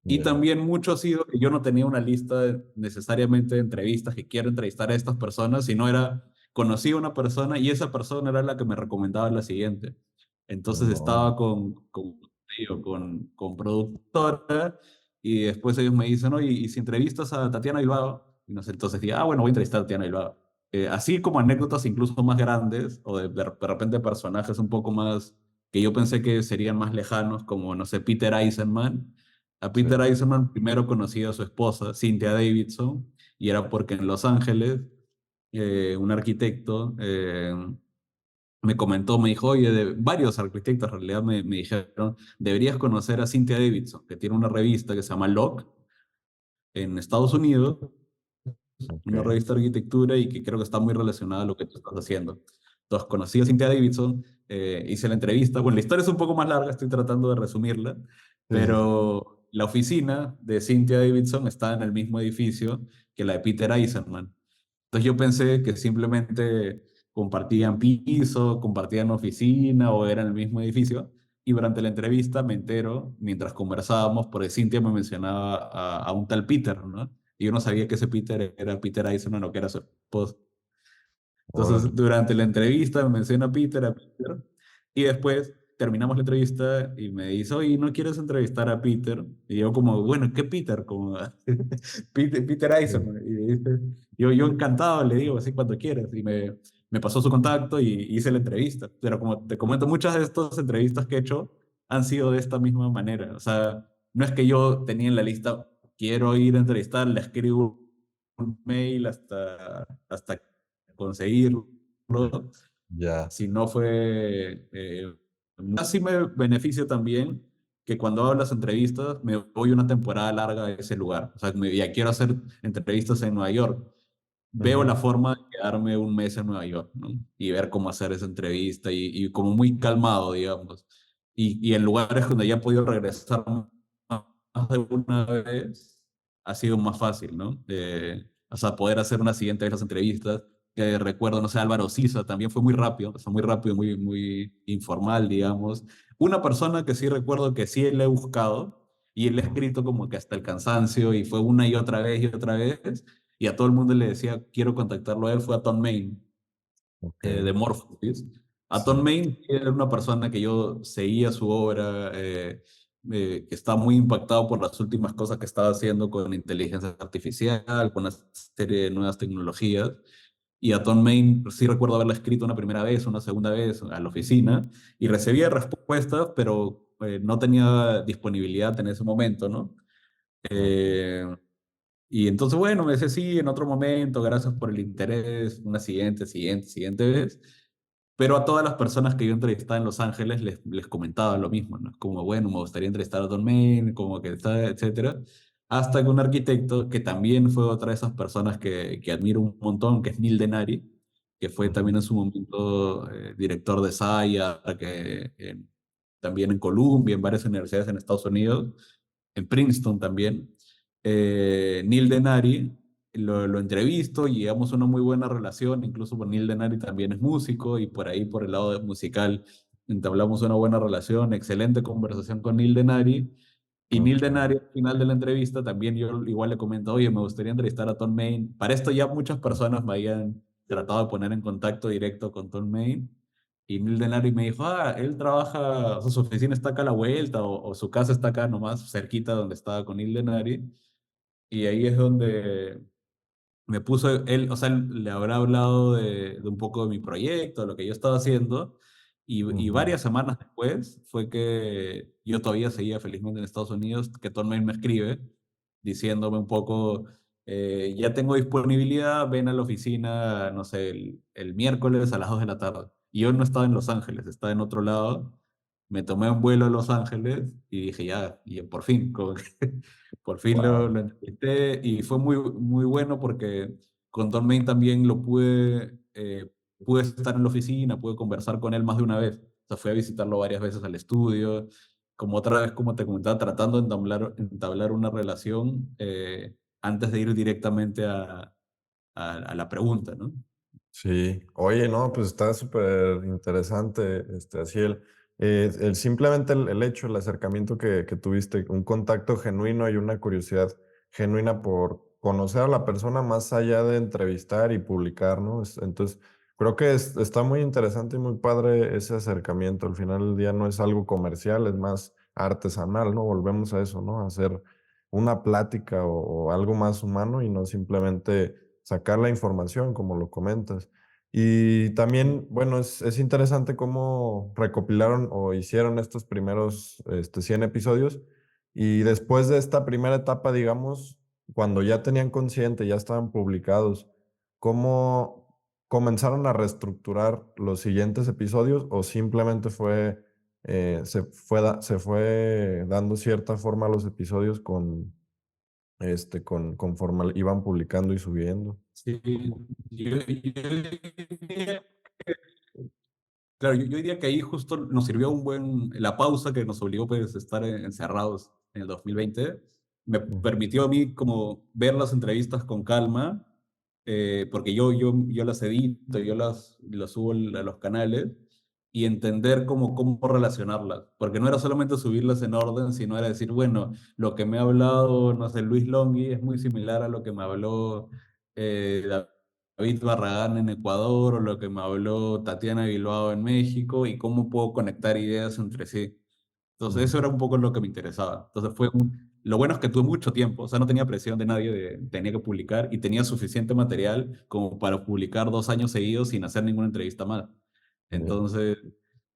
Speaker 2: Y
Speaker 1: Ya.
Speaker 2: también mucho ha sido que yo no tenía una lista necesariamente de entrevistas, que quiero entrevistar a estas personas, sino era, conocí a una persona y esa persona era la que me recomendaba la siguiente. Entonces
Speaker 1: No.
Speaker 2: estaba con productora y después ellos me dicen, oye, ¿y si entrevistas a Tatiana Bilbao? Y no sé, entonces dije, ah, bueno, voy a entrevistar a Tatiana Bilbao. Así como anécdotas incluso más grandes o de repente personajes un poco más que yo pensé que serían más lejanos, como, no sé, Peter Eisenman. A
Speaker 1: Sí.
Speaker 2: Peter Eisenman primero conocí a su esposa, Cynthia Davidson, y era porque en Los Ángeles un arquitecto me comentó, me dijo, oye, varios arquitectos en realidad me dijeron, deberías conocer a Cynthia Davidson, que tiene una revista que se llama Log en Estados Unidos,
Speaker 1: Ok.
Speaker 2: una revista de arquitectura y que creo que está muy relacionada a lo que tú estás haciendo. Entonces conocí a Cynthia Davidson, hice la entrevista. Bueno, la historia es un poco más larga, estoy tratando de resumirla,
Speaker 1: Sí, sí, sí.
Speaker 2: pero la oficina de Cynthia Davidson está en el mismo edificio que la de Peter Eisenman. Entonces yo pensé que simplemente compartían piso, compartían oficina o eran el mismo edificio. Y durante la entrevista me entero, mientras conversábamos, porque Cynthia me mencionaba a un tal Peter, ¿no? Y yo no sabía que ese Peter era Peter Eisenman o que era su esposo.
Speaker 1: Órale.
Speaker 2: Entonces, durante la entrevista me menciona a Peter, y después terminamos la entrevista y me dice, oye, ¿no quieres entrevistar a Peter? Y yo como, bueno, ¿qué Peter? Como, Peter
Speaker 1: Sí.
Speaker 2: Eisenman. Y dice, yo encantado le digo, así cuando quieras. Y me pasó su contacto y hice la entrevista. Pero como te comento, muchas de estas entrevistas que he hecho han sido de esta misma manera. O sea, no es que yo tenía en la lista, quiero ir a entrevistar, le escribo un mail hasta conseguirlo,
Speaker 1: Ya.
Speaker 2: si no fue... así me beneficia también que cuando hago las entrevistas me voy una temporada larga a ese lugar. O sea, ya quiero hacer entrevistas en Nueva York. Veo
Speaker 1: Ujú.
Speaker 2: la forma de quedarme un mes en Nueva York, ¿no? Y ver cómo hacer esa entrevista y como muy calmado, digamos. Y en lugares donde ya he podido regresar más de una vez, ha sido más fácil, ¿no? O sea, poder hacer una siguiente vez las entrevistas. Que recuerdo, no sé, Álvaro Siza también fue muy rápido, o sea, muy rápido, muy informal, digamos. Una persona que sí recuerdo que sí le he buscado y le he escrito como que hasta el cansancio y fue una y otra vez y a todo el mundo le decía, quiero contactarlo a él, fue a Tom Main,
Speaker 1: Ok.
Speaker 2: de Morpheus. A Tom
Speaker 1: Sí.
Speaker 2: Main era una persona que yo seguía su obra, que estaba muy impactado por las últimas cosas que estaba haciendo con inteligencia artificial, con una serie de nuevas tecnologías. Y a Tom Main sí recuerdo haberla escrito una primera vez, una segunda vez a la oficina, y recibía respuestas, pero no tenía disponibilidad en ese momento, ¿no?
Speaker 1: Ok.
Speaker 2: Eh, y entonces, bueno, me decía, sí, en otro momento, gracias por el interés, una siguiente vez. Pero a todas las personas que yo entrevistaba en Los Ángeles les comentaba lo mismo, ¿no? Como, bueno, me gustaría entrevistar a Don Main, como que está, etcétera. Hasta que un arquitecto, que también fue otra de esas personas que admiro un montón, que es Neil Denari, que fue
Speaker 1: Ujú.
Speaker 2: también en su momento director de SAIA, también en Columbia, en varias universidades en Estados Unidos, en Princeton también. Neil Denari, lo entrevisto y llevamos una muy buena relación, incluso por Neil Denari también es músico y por ahí, por el lado musical, entablamos una buena relación, excelente conversación con Neil Denari. Y Neil
Speaker 1: Ok.
Speaker 2: Denari, al final de la entrevista, también yo igual le comento, oye, me gustaría entrevistar a Tom Main. Para esto ya muchas personas me habían tratado de poner en contacto directo con Tom Main. Y Neil Denari me dijo, él trabaja, o sea, su oficina está acá a la vuelta, o su casa está acá nomás, cerquita donde estaba con Neil Denari. Y ahí es donde me puso él, o sea, él le habrá hablado de un poco de mi proyecto, de lo que yo estaba haciendo, y
Speaker 1: Ujú.
Speaker 2: varias semanas después fue que yo todavía seguía felizmente en Estados Unidos, que Tom Main me escribe diciéndome un poco, ya tengo disponibilidad, ven a la oficina, no sé, el miércoles a las 2 de la tarde. Y yo no estaba en Los Ángeles, estaba en otro lado. Me tomé un vuelo a Los Ángeles y dije, ya, y por fin, como que por fin
Speaker 1: Wow.
Speaker 2: lo entrevisté y fue muy, muy bueno porque con Don Main también pude estar en la oficina, pude conversar con él más de una vez. O sea, fui a visitarlo varias veces al estudio, como otra vez, como te comentaba, tratando de entablar una relación antes de ir directamente a la pregunta, ¿no?
Speaker 1: Sí, oye, no, pues está súper interesante, así simplemente el hecho, el acercamiento que tuviste, un contacto genuino y una curiosidad genuina por conocer a la persona más allá de entrevistar y publicar, ¿no? Entonces, creo que está muy interesante y muy padre ese acercamiento. Al final del día no es algo comercial, es más artesanal, ¿no? Volvemos a eso, ¿no? A hacer una plática o algo más humano y no simplemente sacar la información, como lo comentas. Y también, bueno, es interesante cómo recopilaron o hicieron estos primeros 100 episodios y después de esta primera etapa, digamos, cuando ya tenían consciente, ya estaban publicados, ¿cómo comenzaron a reestructurar los siguientes episodios o simplemente se fue dando cierta forma a los episodios conforme iban publicando y subiendo?
Speaker 2: Sí, diría claro, yo diría que ahí justo nos sirvió la pausa que nos obligó pues a estar encerrados en el 2020, me
Speaker 1: Ujú.
Speaker 2: permitió a mí como ver las entrevistas con calma, porque yo las edito, las subo a los canales y entender cómo relacionarlas, porque no era solamente subirlas en orden, sino era decir, bueno, lo que me ha hablado, no sé, Luis Longhi es muy similar a lo que me habló David Barragán en Ecuador o lo que me habló Tatiana Bilbao en México y cómo puedo conectar ideas entre sí. Entonces eso era
Speaker 1: Ujú.
Speaker 2: un poco lo que me interesaba. Entonces lo bueno es que tuve mucho tiempo, o sea, no tenía presión de nadie, tenía que publicar y tenía suficiente material como para publicar 2 años seguidos sin hacer ninguna entrevista más.
Speaker 1: Ya.
Speaker 2: Entonces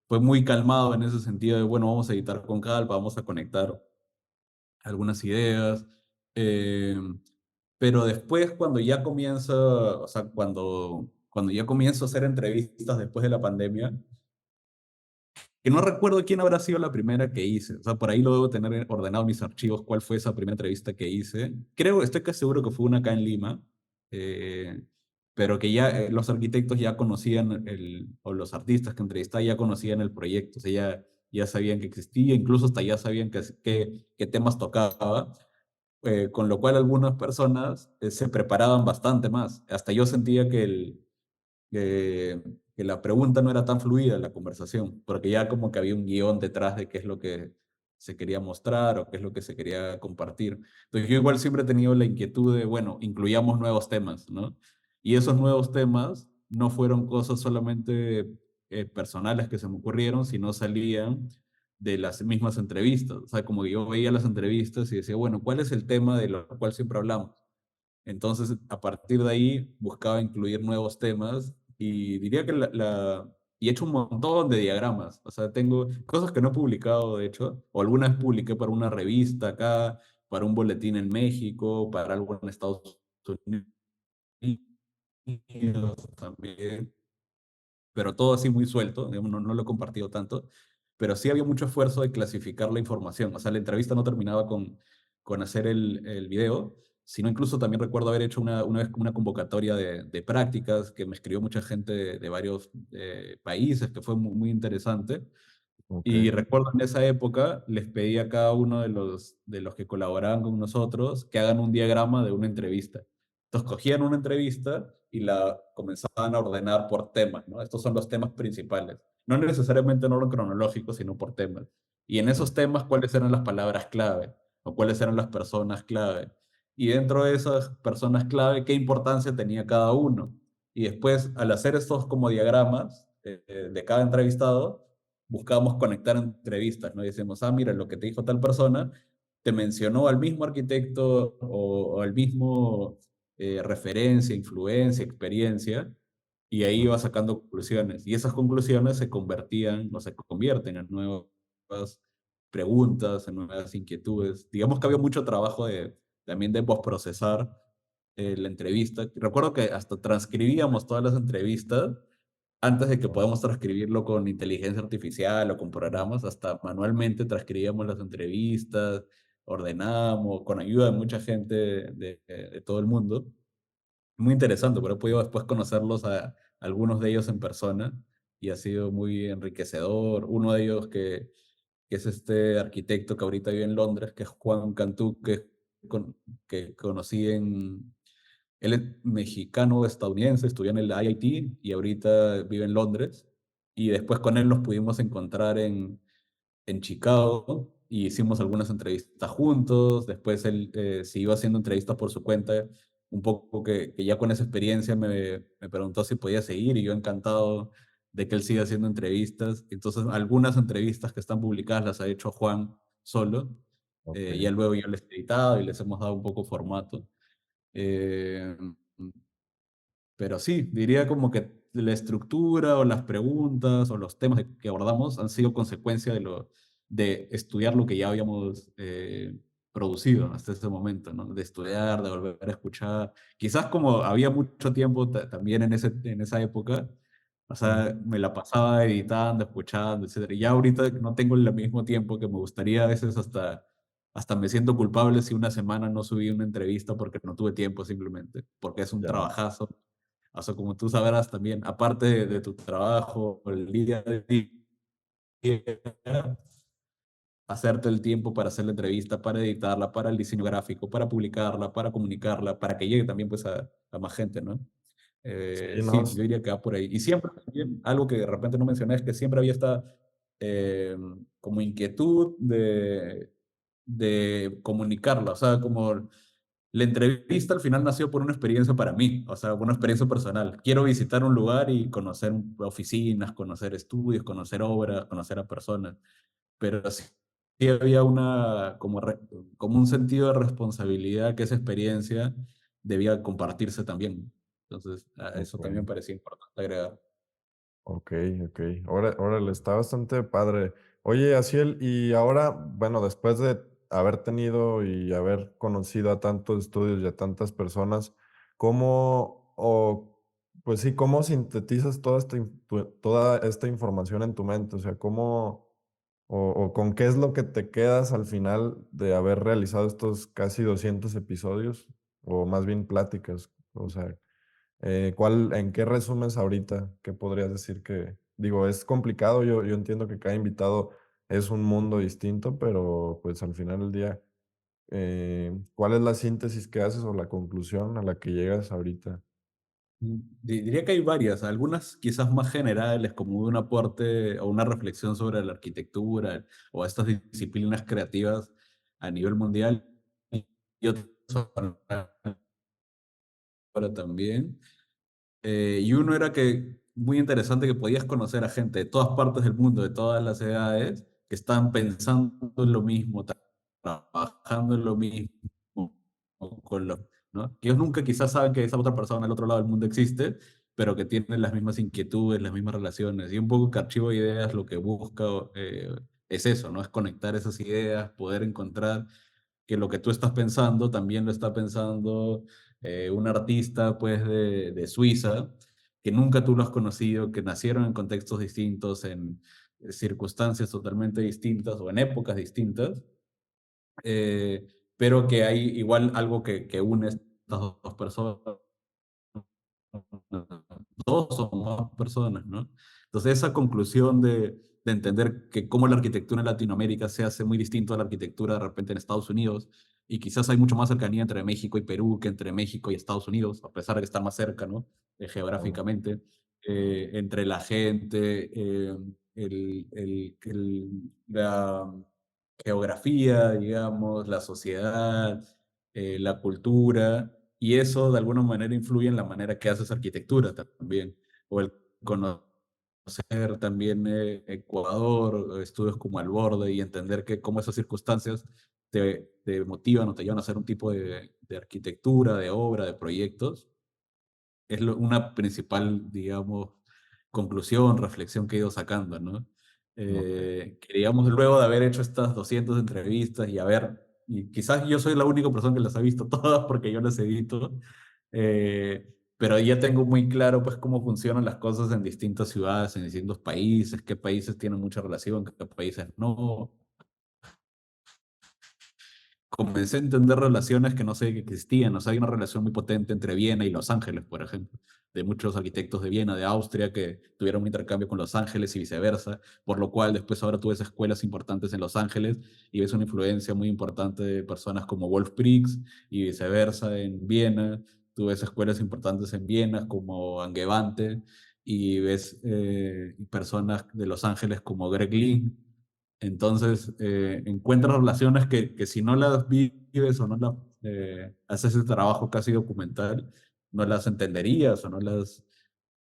Speaker 2: fue muy calmado en ese sentido de, bueno, vamos a editar con calma, vamos a conectar algunas ideas. eh, pero después, cuando ya comienza, o sea, cuando ya comienzo a hacer entrevistas después de la pandemia, que no recuerdo quién habrá sido la primera que hice. O sea, por ahí lo debo tener ordenado en mis archivos, cuál fue esa primera entrevista que hice. Estoy casi seguro que fue una acá en Lima, eh, pero que ya los arquitectos ya conocían, o los artistas que entrevistaba ya conocían el proyecto, o sea, ya sabían que existía, incluso hasta ya sabían qué temas tocaba, con lo cual algunas personas se preparaban bastante más. Hasta yo sentía que, que la pregunta no era tan fluida la conversación, porque ya como que había un guión detrás de qué es lo que se quería mostrar o qué es lo que se quería compartir. Entonces yo igual siempre he tenido la inquietud de, bueno, incluyamos nuevos temas, ¿no? Y esos nuevos temas no fueron cosas solamente personales que se me ocurrieron, sino salían de las mismas entrevistas. O sea, como que yo veía las entrevistas y decía, bueno, ¿cuál es el tema de lo cual siempre hablamos? Entonces, a partir de ahí, buscaba incluir nuevos temas y diría que y he hecho un montón de diagramas. O sea, tengo cosas que no he publicado, de hecho, o algunas publiqué para una revista acá, para un boletín en México, para algo en Estados Unidos también, pero todo así muy suelto, digamos, no lo he compartido tanto, pero sí había mucho esfuerzo de clasificar la información. O sea, la entrevista no terminaba con hacer el video, sino incluso también recuerdo haber hecho una vez una convocatoria de prácticas que me escribió mucha gente de varios países, que fue muy interesante.
Speaker 1: Ok.
Speaker 2: Y recuerdo en esa época les pedí a cada uno de los que colaboraban con nosotros que hagan un diagrama de una entrevista. Entonces cogían una entrevista y la comenzaban a ordenar por temas, ¿no? Estos son los temas principales. No necesariamente en orden cronológico, sino por temas. Y en
Speaker 1: Mm.
Speaker 2: esos temas, ¿cuáles eran las palabras clave? ¿O cuáles eran las personas clave? Y dentro de esas personas clave, ¿qué importancia tenía cada uno? Y después, al hacer estos como diagramas, de cada entrevistado, buscábamos conectar entrevistas, ¿no? Y decimos, ah, mira, lo que te dijo tal persona, te mencionó al mismo arquitecto o al mismo referencia, influencia, experiencia, y ahí iba sacando conclusiones. Y esas conclusiones se convertían o se convierten en nuevas preguntas, en nuevas inquietudes. Digamos que había mucho trabajo también de postprocesar la entrevista. Recuerdo que hasta transcribíamos todas las entrevistas antes de que
Speaker 1: Oh,
Speaker 2: podamos transcribirlo con inteligencia artificial o con programas, hasta manualmente transcribíamos las entrevistas, ordenábamos, con ayuda de mucha gente de todo el mundo. Muy interesante, pero he podido después conocerlos a algunos de ellos en persona y ha sido muy enriquecedor. Uno de ellos que es este arquitecto que ahorita vive en Londres, que es Juan Cantú, con- que conocí él es mexicano-estadounidense, estudió en el IIT y ahorita vive en Londres. Y después con él nos pudimos encontrar en Chicago y hicimos algunas entrevistas juntos. Después él siguió haciendo entrevistas por su cuenta, un poco que ya con esa experiencia me preguntó si podía seguir y yo encantado de que él siga haciendo entrevistas. Entonces, algunas entrevistas que están publicadas las ha hecho Juan solo.
Speaker 1: ok,
Speaker 2: Ya luego yo les he editado y les hemos dado un poco formato. Eh, pero sí, diría como que la estructura o las preguntas o los temas que abordamos han sido consecuencia de estudiar lo que ya habíamos producido hasta ese momento, ¿no? De estudiar, de volver a escuchar. Quizás como había mucho tiempo también en esa época, o sea,
Speaker 1: ujú,
Speaker 2: me la pasaba editando, escuchando, etcétera. Y ya ahorita no tengo el mismo tiempo que me gustaría, a veces hasta me siento culpable si una semana no subí una entrevista porque no tuve tiempo simplemente, porque es un
Speaker 1: ya,
Speaker 2: trabajazo. O sea, como tú sabrás también, aparte de tu trabajo, el día a día, hacerte el tiempo para hacer la entrevista, para editarla, para el diseño gráfico, para publicarla, para comunicarla, para que llegue también pues a más gente, ¿no?
Speaker 1: sí, no,
Speaker 2: Sí, yo diría que va por ahí. Y siempre también, algo que de repente no mencioné, es que siempre había esta eh, como inquietud de comunicarla, o sea, como la entrevista al final nació por una experiencia para mí, o sea, una experiencia personal. Quiero visitar un lugar y conocer oficinas, conocer estudios, conocer obras, conocer a personas, pero sí había como un sentido de responsabilidad que esa experiencia debía compartirse también. Entonces, a eso
Speaker 1: ok.
Speaker 2: también me parecía importante agregar.
Speaker 1: Ok, ok. Órale, está bastante padre. Oye, Asiel, y ahora, bueno, después de haber tenido y haber conocido a tantos estudios y a tantas personas, ¿cómo, pues sí, cómo sintetizas toda esta información en tu mente? O sea, o con qué es lo que te quedas al final de haber realizado estos casi 200 episodios? O más bien pláticas. O sea, en qué resumes ahorita? ¿Qué podrías decir que, digo, es complicado, yo entiendo que cada invitado es un mundo distinto, pero pues al final del día, ¿cuál es la síntesis que haces o la conclusión a la que llegas ahorita?
Speaker 2: Diría que hay varias, algunas quizás más generales, como de un aporte o una reflexión sobre la arquitectura o estas disciplinas creativas a nivel mundial, y otras ahora también. Y uno era que muy interesante que podías conocer a gente de todas partes del mundo, de todas las edades, que estaban pensando en lo mismo, trabajando en lo mismo, ¿no? Que ellos nunca quizás saben que esa otra persona al otro lado del mundo existe, pero que tienen las mismas inquietudes, las mismas relaciones. Y un poco que Archivo de Ideas lo que busca es eso, ¿no? Es conectar esas ideas, poder encontrar que lo que tú estás pensando también lo está pensando un artista pues de Suiza, que nunca tú lo has conocido, que nacieron en contextos distintos, en circunstancias totalmente distintas o en épocas distintas, eh, pero que hay igual algo que une estas dos personas, dos o más personas, ¿no? Entonces esa conclusión de entender que cómo la arquitectura en Latinoamérica se hace muy distinto a la arquitectura de repente en Estados Unidos, y quizás hay mucho más cercanía entre México y Perú que entre México y Estados Unidos, a pesar de que están más cerca, ¿no?
Speaker 1: Claro.
Speaker 2: Geográficamente, entre la gente, la geografía, digamos, la sociedad, la cultura, y eso de alguna manera influye en la manera que haces arquitectura también, o el conocimiento conocer también Ecuador, estudios como Al Borde y entender que cómo esas circunstancias te motivan o te llevan a hacer un tipo de arquitectura, de obra, de proyectos, es una principal, digamos, conclusión, reflexión que he ido sacando, ¿no?
Speaker 1: Ok.
Speaker 2: Queríamos luego de haber hecho estas 200 entrevistas y haber, y quizás yo soy la única persona que las ha visto todas porque yo las edito, pero ya tengo muy claro pues cómo funcionan las cosas en distintas ciudades, en distintos países, qué países tienen mucha relación, qué países no, comencé a entender relaciones que no sé que existían. O sea, hay una relación muy potente entre Viena y Los Ángeles, por ejemplo, de muchos arquitectos de Viena, de Austria, que tuvieron un intercambio con Los Ángeles y viceversa, por lo cual después ahora tú ves escuelas importantes en Los Ángeles y ves una influencia muy importante de personas como Wolf Prix y viceversa en Viena. Tú ves escuelas importantes en Viena como Angewandte y ves personas de Los Ángeles como Greg Lynn. Entonces, encuentras relaciones que si no las vives o no las haces ese trabajo casi documental, no las entenderías o no las,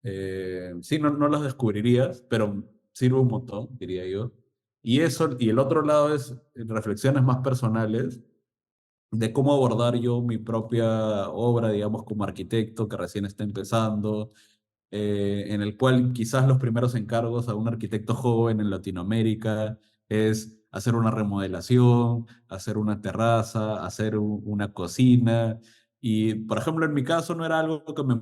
Speaker 2: sí, no las descubrirías, pero sirve un montón, diría yo. Y eso, y el otro lado es reflexiones más personales de cómo abordar yo mi propia obra, digamos, como arquitecto que recién está empezando, en el cual quizás los primeros encargos a un arquitecto joven en Latinoamérica es hacer una remodelación, hacer una terraza, hacer una cocina. Y, por ejemplo, en mi caso no era algo que me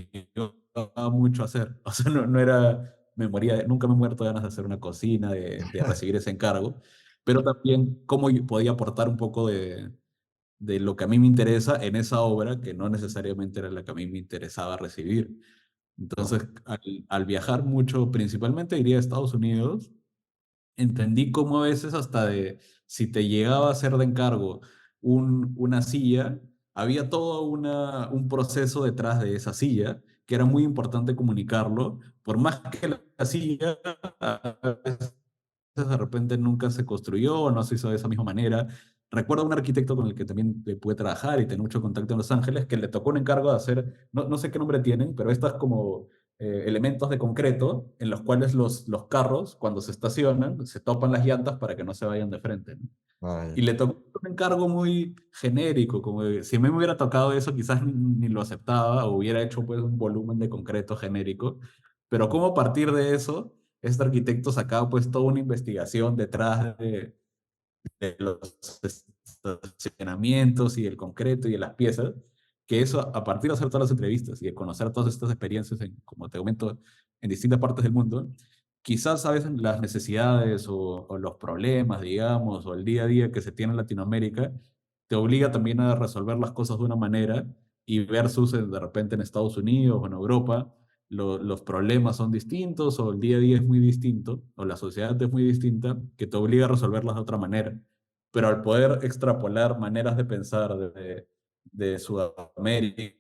Speaker 2: motivaba mucho a hacer. O sea, no era, nunca me he muerto de ganas de hacer una cocina, de recibir ese encargo, pero también cómo yo podía aportar un poco de lo que a mí me interesa en esa obra, que no necesariamente era la que a mí me interesaba recibir.
Speaker 1: Ok.
Speaker 2: Entonces, al viajar mucho, principalmente iría a Estados Unidos, entendí cómo a veces hasta de, si te llegaba a hacer de encargo una silla, había todo un proceso detrás de esa silla, que era muy importante comunicarlo, por más que la silla a veces de repente nunca se construyó o no se hizo de esa misma manera. Recuerdo a un arquitecto con el que también pude trabajar y tener mucho contacto en Los Ángeles, que le tocó un encargo de hacer, no sé qué nombre tienen, pero estas como elementos de concreto en los cuales los carros, cuando se estacionan, se topan las llantas para que no se vayan de frente, ¿no?
Speaker 1: Ay,
Speaker 2: Y le tocó un encargo muy genérico, como si a mí me hubiera tocado eso, quizás ni lo aceptaba o hubiera hecho pues un volumen de concreto genérico, pero cómo a partir de eso, este arquitecto sacaba pues toda una investigación detrás de los estacionamientos y el concreto y de las piezas, que eso a partir de hacer todas las entrevistas y de conocer todas estas experiencias, como te comento, en distintas partes del mundo, quizás a veces las necesidades o los problemas, digamos, o el día a día que se tiene en Latinoamérica, te obliga también a resolver las cosas de una manera y versus de repente en Estados Unidos o en Europa, los problemas son distintos o el día a día es muy distinto o la sociedad es muy distinta que te obliga a resolverlas de otra manera. Pero al poder extrapolar maneras de pensar de Sudamérica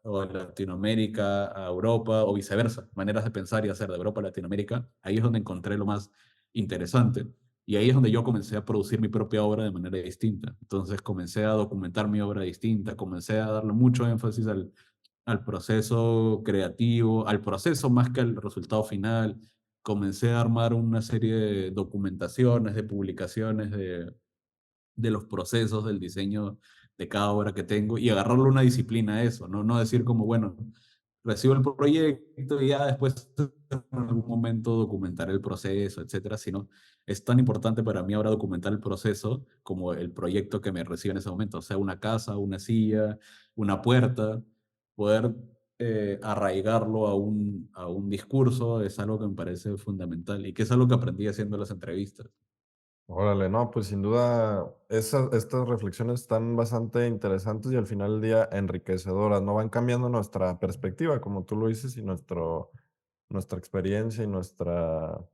Speaker 2: o de Latinoamérica a Europa o viceversa, maneras de pensar y hacer de Europa a Latinoamérica, ahí es donde encontré lo más interesante. Y ahí es donde yo comencé a producir mi propia obra de manera distinta. Entonces comencé a documentar mi obra distinta, comencé a darle mucho énfasis al proceso creativo, al proceso más que al resultado final. Comencé a armar una serie de documentaciones, de publicaciones de los procesos del diseño de cada obra que tengo y agarrarle una disciplina a eso, ¿no? No decir como, bueno, recibo el proyecto y ya después en algún momento documentar el proceso, etcétera, sino es tan importante para mí ahora documentar el proceso como el proyecto que me recibe en ese momento, o sea, una casa, una silla, una puerta, poder arraigarlo a un discurso es algo que me parece fundamental y que es algo que aprendí haciendo las entrevistas.
Speaker 1: órale, no, pues sin duda estas reflexiones están bastante interesantes y al final del día enriquecedoras, ¿no? Van cambiando nuestra perspectiva, como tú lo dices, y nuestra experiencia y nuestro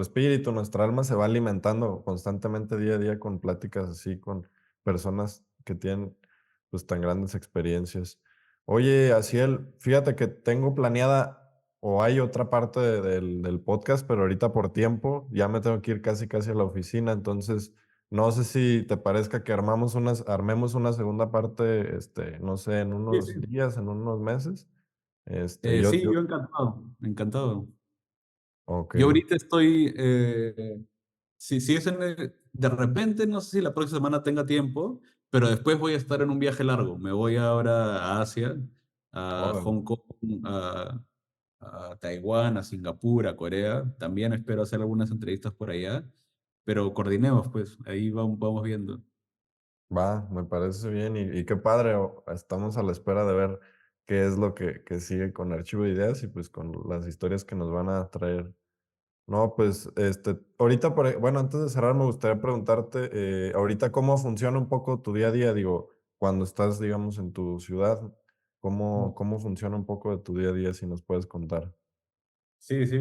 Speaker 1: espíritu, nuestra alma se va alimentando constantemente día a día con pláticas así, con personas que tienen pues tan grandes experiencias. Oye, Asiel, fíjate que tengo planeada o hay otra parte del podcast, pero ahorita por tiempo ya me tengo que ir casi casi a la oficina, entonces no sé si te parezca que armemos una segunda parte, no sé, en
Speaker 2: Sí,
Speaker 1: unos
Speaker 2: sí.
Speaker 1: días, en unos meses. Yo,
Speaker 2: Sí,
Speaker 1: yo,
Speaker 2: yo encantado, encantado.
Speaker 1: ok.
Speaker 2: Yo ahorita estoy, si es de repente, no sé si la próxima semana tenga tiempo, pero después voy a estar en un viaje largo. Me voy ahora a Asia, a
Speaker 1: Órale.
Speaker 2: Hong Kong, a Taiwán, a Singapur, a Corea. También espero hacer algunas entrevistas por allá, pero coordinemos, pues, ahí vamos viendo.
Speaker 1: Va, me parece bien y qué padre. Estamos a la espera de ver qué es lo que sigue con Archivo de Ideas y pues con las historias que nos van a traer. No, pues, ahorita, bueno, antes de cerrar, me gustaría preguntarte, ahorita cómo funciona un poco tu día a día, digo, cuando estás, digamos, en tu ciudad, cómo funciona un poco de tu día a día, si nos puedes contar.
Speaker 2: Sí, sí.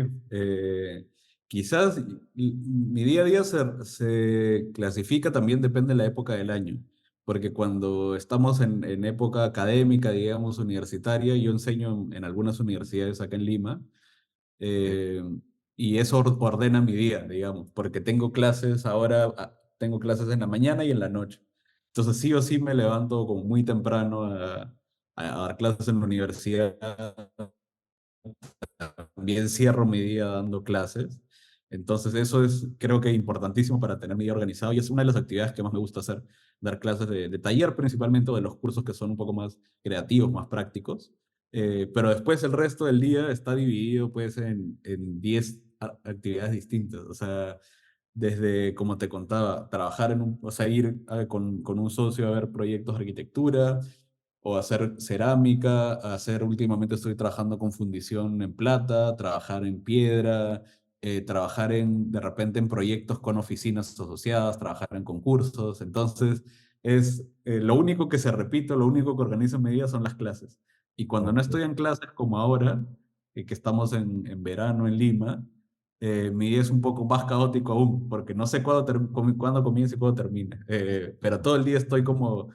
Speaker 2: Quizás mi día a día se clasifica también, depende de la época del año, porque cuando estamos en época académica, digamos, universitaria, yo enseño en algunas universidades acá en Lima,
Speaker 1: Sí.
Speaker 2: eh, y eso ordena mi día, digamos, porque tengo clases ahora, tengo clases en la mañana y en la noche. Entonces sí o sí me levanto como muy temprano a dar clases en la universidad, también cierro mi día dando clases. Entonces eso es creo que importantísimo para tener mi día organizado y es una de las actividades que más me gusta hacer, dar clases de taller principalmente o de los cursos que son un poco más creativos, más prácticos. Pero después el resto del día está dividido pues en 10 actividades distintas. O sea, desde, como te contaba, trabajar o sea, ir con un socio a ver proyectos de arquitectura, o hacer cerámica, últimamente estoy trabajando con fundición en plata, trabajar en piedra, trabajar de repente en proyectos con oficinas asociadas, trabajar en concursos. Entonces, es lo único que se repite, lo único que organizo en mi día son las clases. Y cuando no
Speaker 1: Ok,
Speaker 2: estoy en clases, como ahora, que estamos en verano en Lima, mi día es un poco más caótico aún, porque no sé cuándo comienza y cuándo termina. Pero todo el día estoy como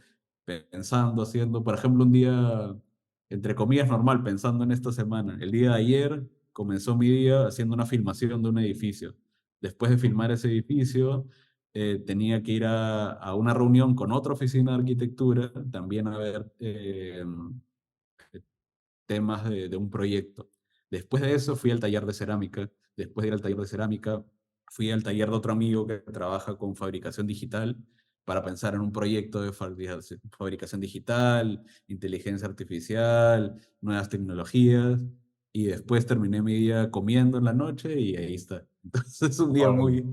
Speaker 2: pensando, haciendo, por ejemplo, un día, entre comillas, normal, pensando en esta semana. El día de ayer comenzó mi día haciendo una filmación de un edificio. Después de filmar ese edificio, tenía que ir a una reunión con otra oficina de arquitectura, también a ver temas de un proyecto. Después de eso fui al taller de cerámica. Después de ir al taller de cerámica, fui al taller de otro amigo que trabaja con fabricación digital para pensar en un proyecto de fabricación digital, inteligencia artificial, nuevas tecnologías. Y después terminé mi día comiendo en la noche y ahí está. Entonces es un día
Speaker 1: órale.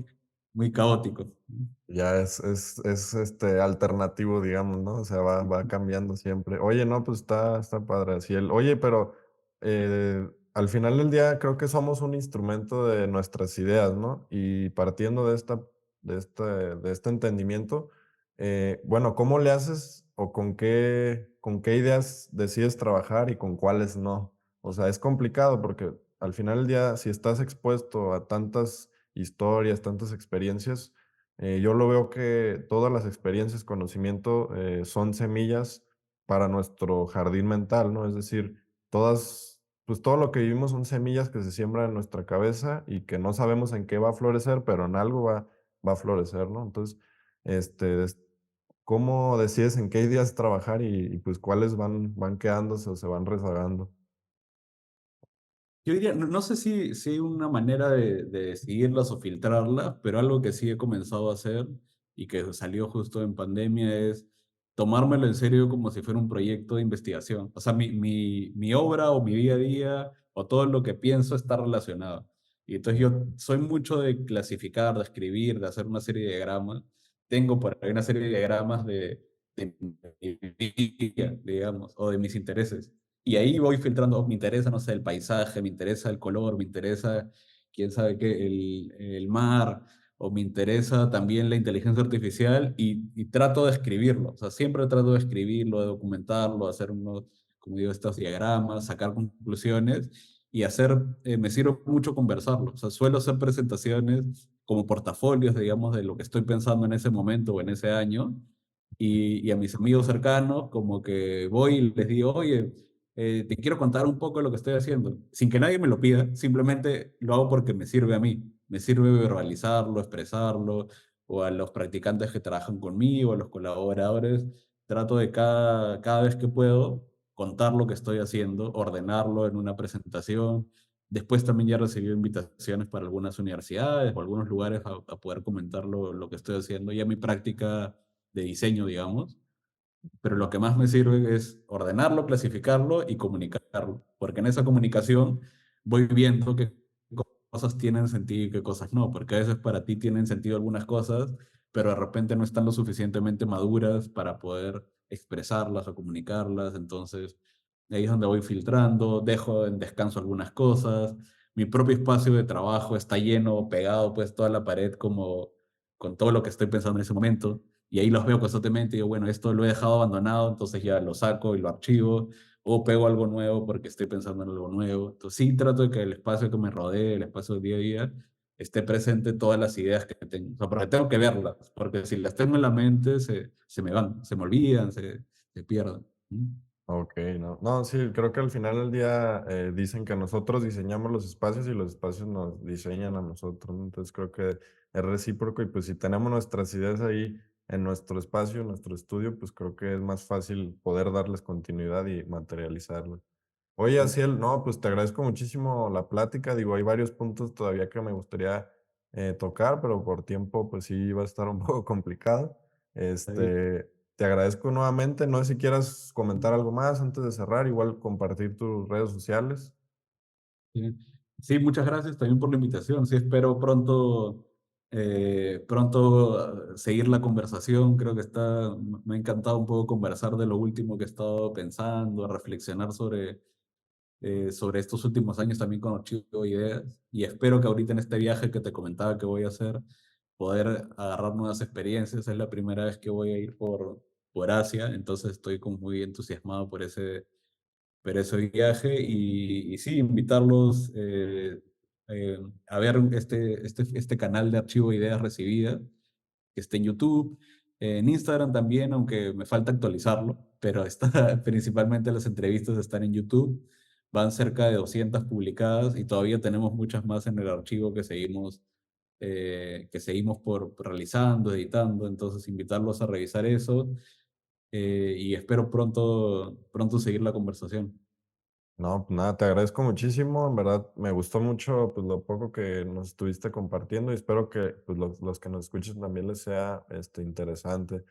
Speaker 2: muy caótico.
Speaker 1: Ya es alternativo, digamos, ¿no? O sea, va cambiando siempre. Oye, no, pues está padre. Así oye, pero al final del día creo que somos un instrumento de nuestras ideas, ¿no? Y partiendo de este entendimiento, bueno, ¿cómo le haces o con qué ideas decides trabajar y con cuáles no? O sea, es complicado porque al final del día, si estás expuesto a tantas historias, tantas experiencias, yo lo veo que todas las experiencias, conocimiento, son semillas para nuestro jardín mental, ¿no? Es decir, pues todo lo que vivimos son semillas que se siembran en nuestra cabeza y que no sabemos en qué va a florecer, pero en algo va a florecer, ¿no? Entonces, este, es- ¿cómo decides en qué ideas trabajar y pues cuáles van quedándose o se van rezagando?
Speaker 2: Yo diría, no sé si hay una manera de seguirlas o filtrarlas, pero algo que sí he comenzado a hacer y que salió justo en pandemia es tomármelo en serio como si fuera un proyecto de investigación. O sea, mi obra o mi día a día o todo lo que pienso está relacionado. Y entonces yo soy mucho de clasificar, de escribir, de hacer una serie de diagramas. Tengo por ahí una serie de diagramas de mi vida, digamos, o de mis intereses. Y ahí voy filtrando, me interesa, no sé, el paisaje, me interesa el color, me interesa, quién sabe qué, el mar, o me interesa también la inteligencia artificial y trato de escribirlo. O sea, siempre trato de escribirlo, de documentarlo, hacer unos, como digo, estos diagramas, sacar conclusiones y me sirve mucho conversarlo. O sea, suelo hacer presentaciones como portafolios, digamos, de lo que estoy pensando en ese momento o en ese año. Y a mis amigos cercanos, como que voy y les digo, oye, te quiero contar un poco de lo que estoy haciendo, sin que nadie me lo pida, simplemente lo hago porque me sirve a mí, me sirve verbalizarlo, expresarlo, o a los practicantes que trabajan conmigo, a los colaboradores, trato de cada vez que puedo. contar lo que estoy haciendo, ordenarlo en una presentación. Después también ya he recibido invitaciones para algunas universidades o algunos lugares a poder comentar lo que estoy haciendo, ya mi práctica de diseño, digamos. Pero lo que más me sirve es ordenarlo, clasificarlo y comunicarlo, porque en esa comunicación voy viendo qué cosas tienen sentido y qué cosas no, porque a veces para ti tienen sentido algunas cosas, pero de repente no están lo suficientemente maduras para poder expresarlas o comunicarlas, entonces ahí es donde voy filtrando, dejo en descanso algunas cosas, mi propio espacio de trabajo está lleno, pegado pues toda la pared como con todo lo que estoy pensando en ese momento, y ahí los veo constantemente y digo, bueno, esto lo he dejado abandonado, entonces ya lo saco y lo archivo, o pego algo nuevo porque estoy pensando en algo nuevo. Entonces sí trato de que el espacio que me rodee, el espacio del día a día, esté presente todas las ideas que tengo. O sea, porque tengo que verlas, porque si las tengo en la mente, se me van, se me olvidan, se pierden. ¿Mm?
Speaker 1: Ok, no. No, sí, creo que al final del día dicen que nosotros diseñamos los espacios y los espacios nos diseñan a nosotros, ¿no? Entonces creo que es recíproco y pues si tenemos nuestras ideas ahí en nuestro espacio, en nuestro estudio, pues creo que es más fácil poder darles continuidad y materializarlas. Oye,
Speaker 2: Sí,
Speaker 1: Asiel, no, pues te agradezco muchísimo la plática. Digo, hay varios puntos todavía que me gustaría tocar, pero por tiempo, pues sí va a estar un poco complicado.
Speaker 2: está bien.
Speaker 1: Te agradezco nuevamente. No sé si quieras comentar algo más antes de cerrar, igual compartir tus redes sociales.
Speaker 2: Sí. Sí, muchas gracias también por la invitación. Sí, espero pronto seguir la conversación. Creo que me ha encantado un poco conversar de lo último que he estado pensando, reflexionar sobre estos últimos años también con Archivo de Ideas. Y espero que ahorita en este viaje que te comentaba que voy a hacer, poder agarrar nuevas experiencias. Es la primera vez que voy a ir por Asia, entonces estoy como muy entusiasmado por ese viaje y sí, invitarlos a ver este canal de Archivo de Ideas Recibidas, que está en YouTube, en Instagram también, aunque me falta actualizarlo, pero está, principalmente las entrevistas están en YouTube, van cerca de 200 publicadas y todavía tenemos muchas más en el archivo que seguimos por realizando, editando, entonces invitarlos a revisar eso y espero pronto seguir la conversación.
Speaker 1: No, pues nada, te agradezco muchísimo. En verdad, me gustó mucho pues, lo poco que nos estuviste compartiendo y espero que pues, los que nos escuchen también les sea interesante.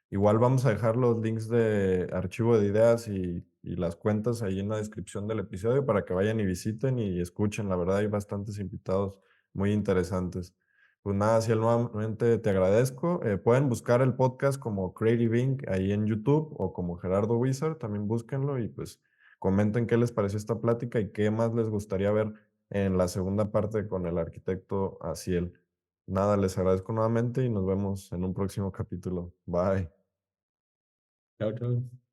Speaker 1: Igual vamos a dejar los links de archivo de ideas y las cuentas ahí en la descripción del episodio para que vayan y visiten y escuchen. La verdad hay bastantes invitados muy interesantes. Pues nada, Ciel, nuevamente te agradezco. Pueden buscar el podcast como Creative Inc. ahí en YouTube o como Gerardo Wizard, también búsquenlo y pues comenten qué les pareció esta plática y qué más les gustaría ver en la segunda parte con el arquitecto Asiel. Nada, les agradezco nuevamente y nos vemos en un próximo capítulo. Bye.
Speaker 2: Chao, chao.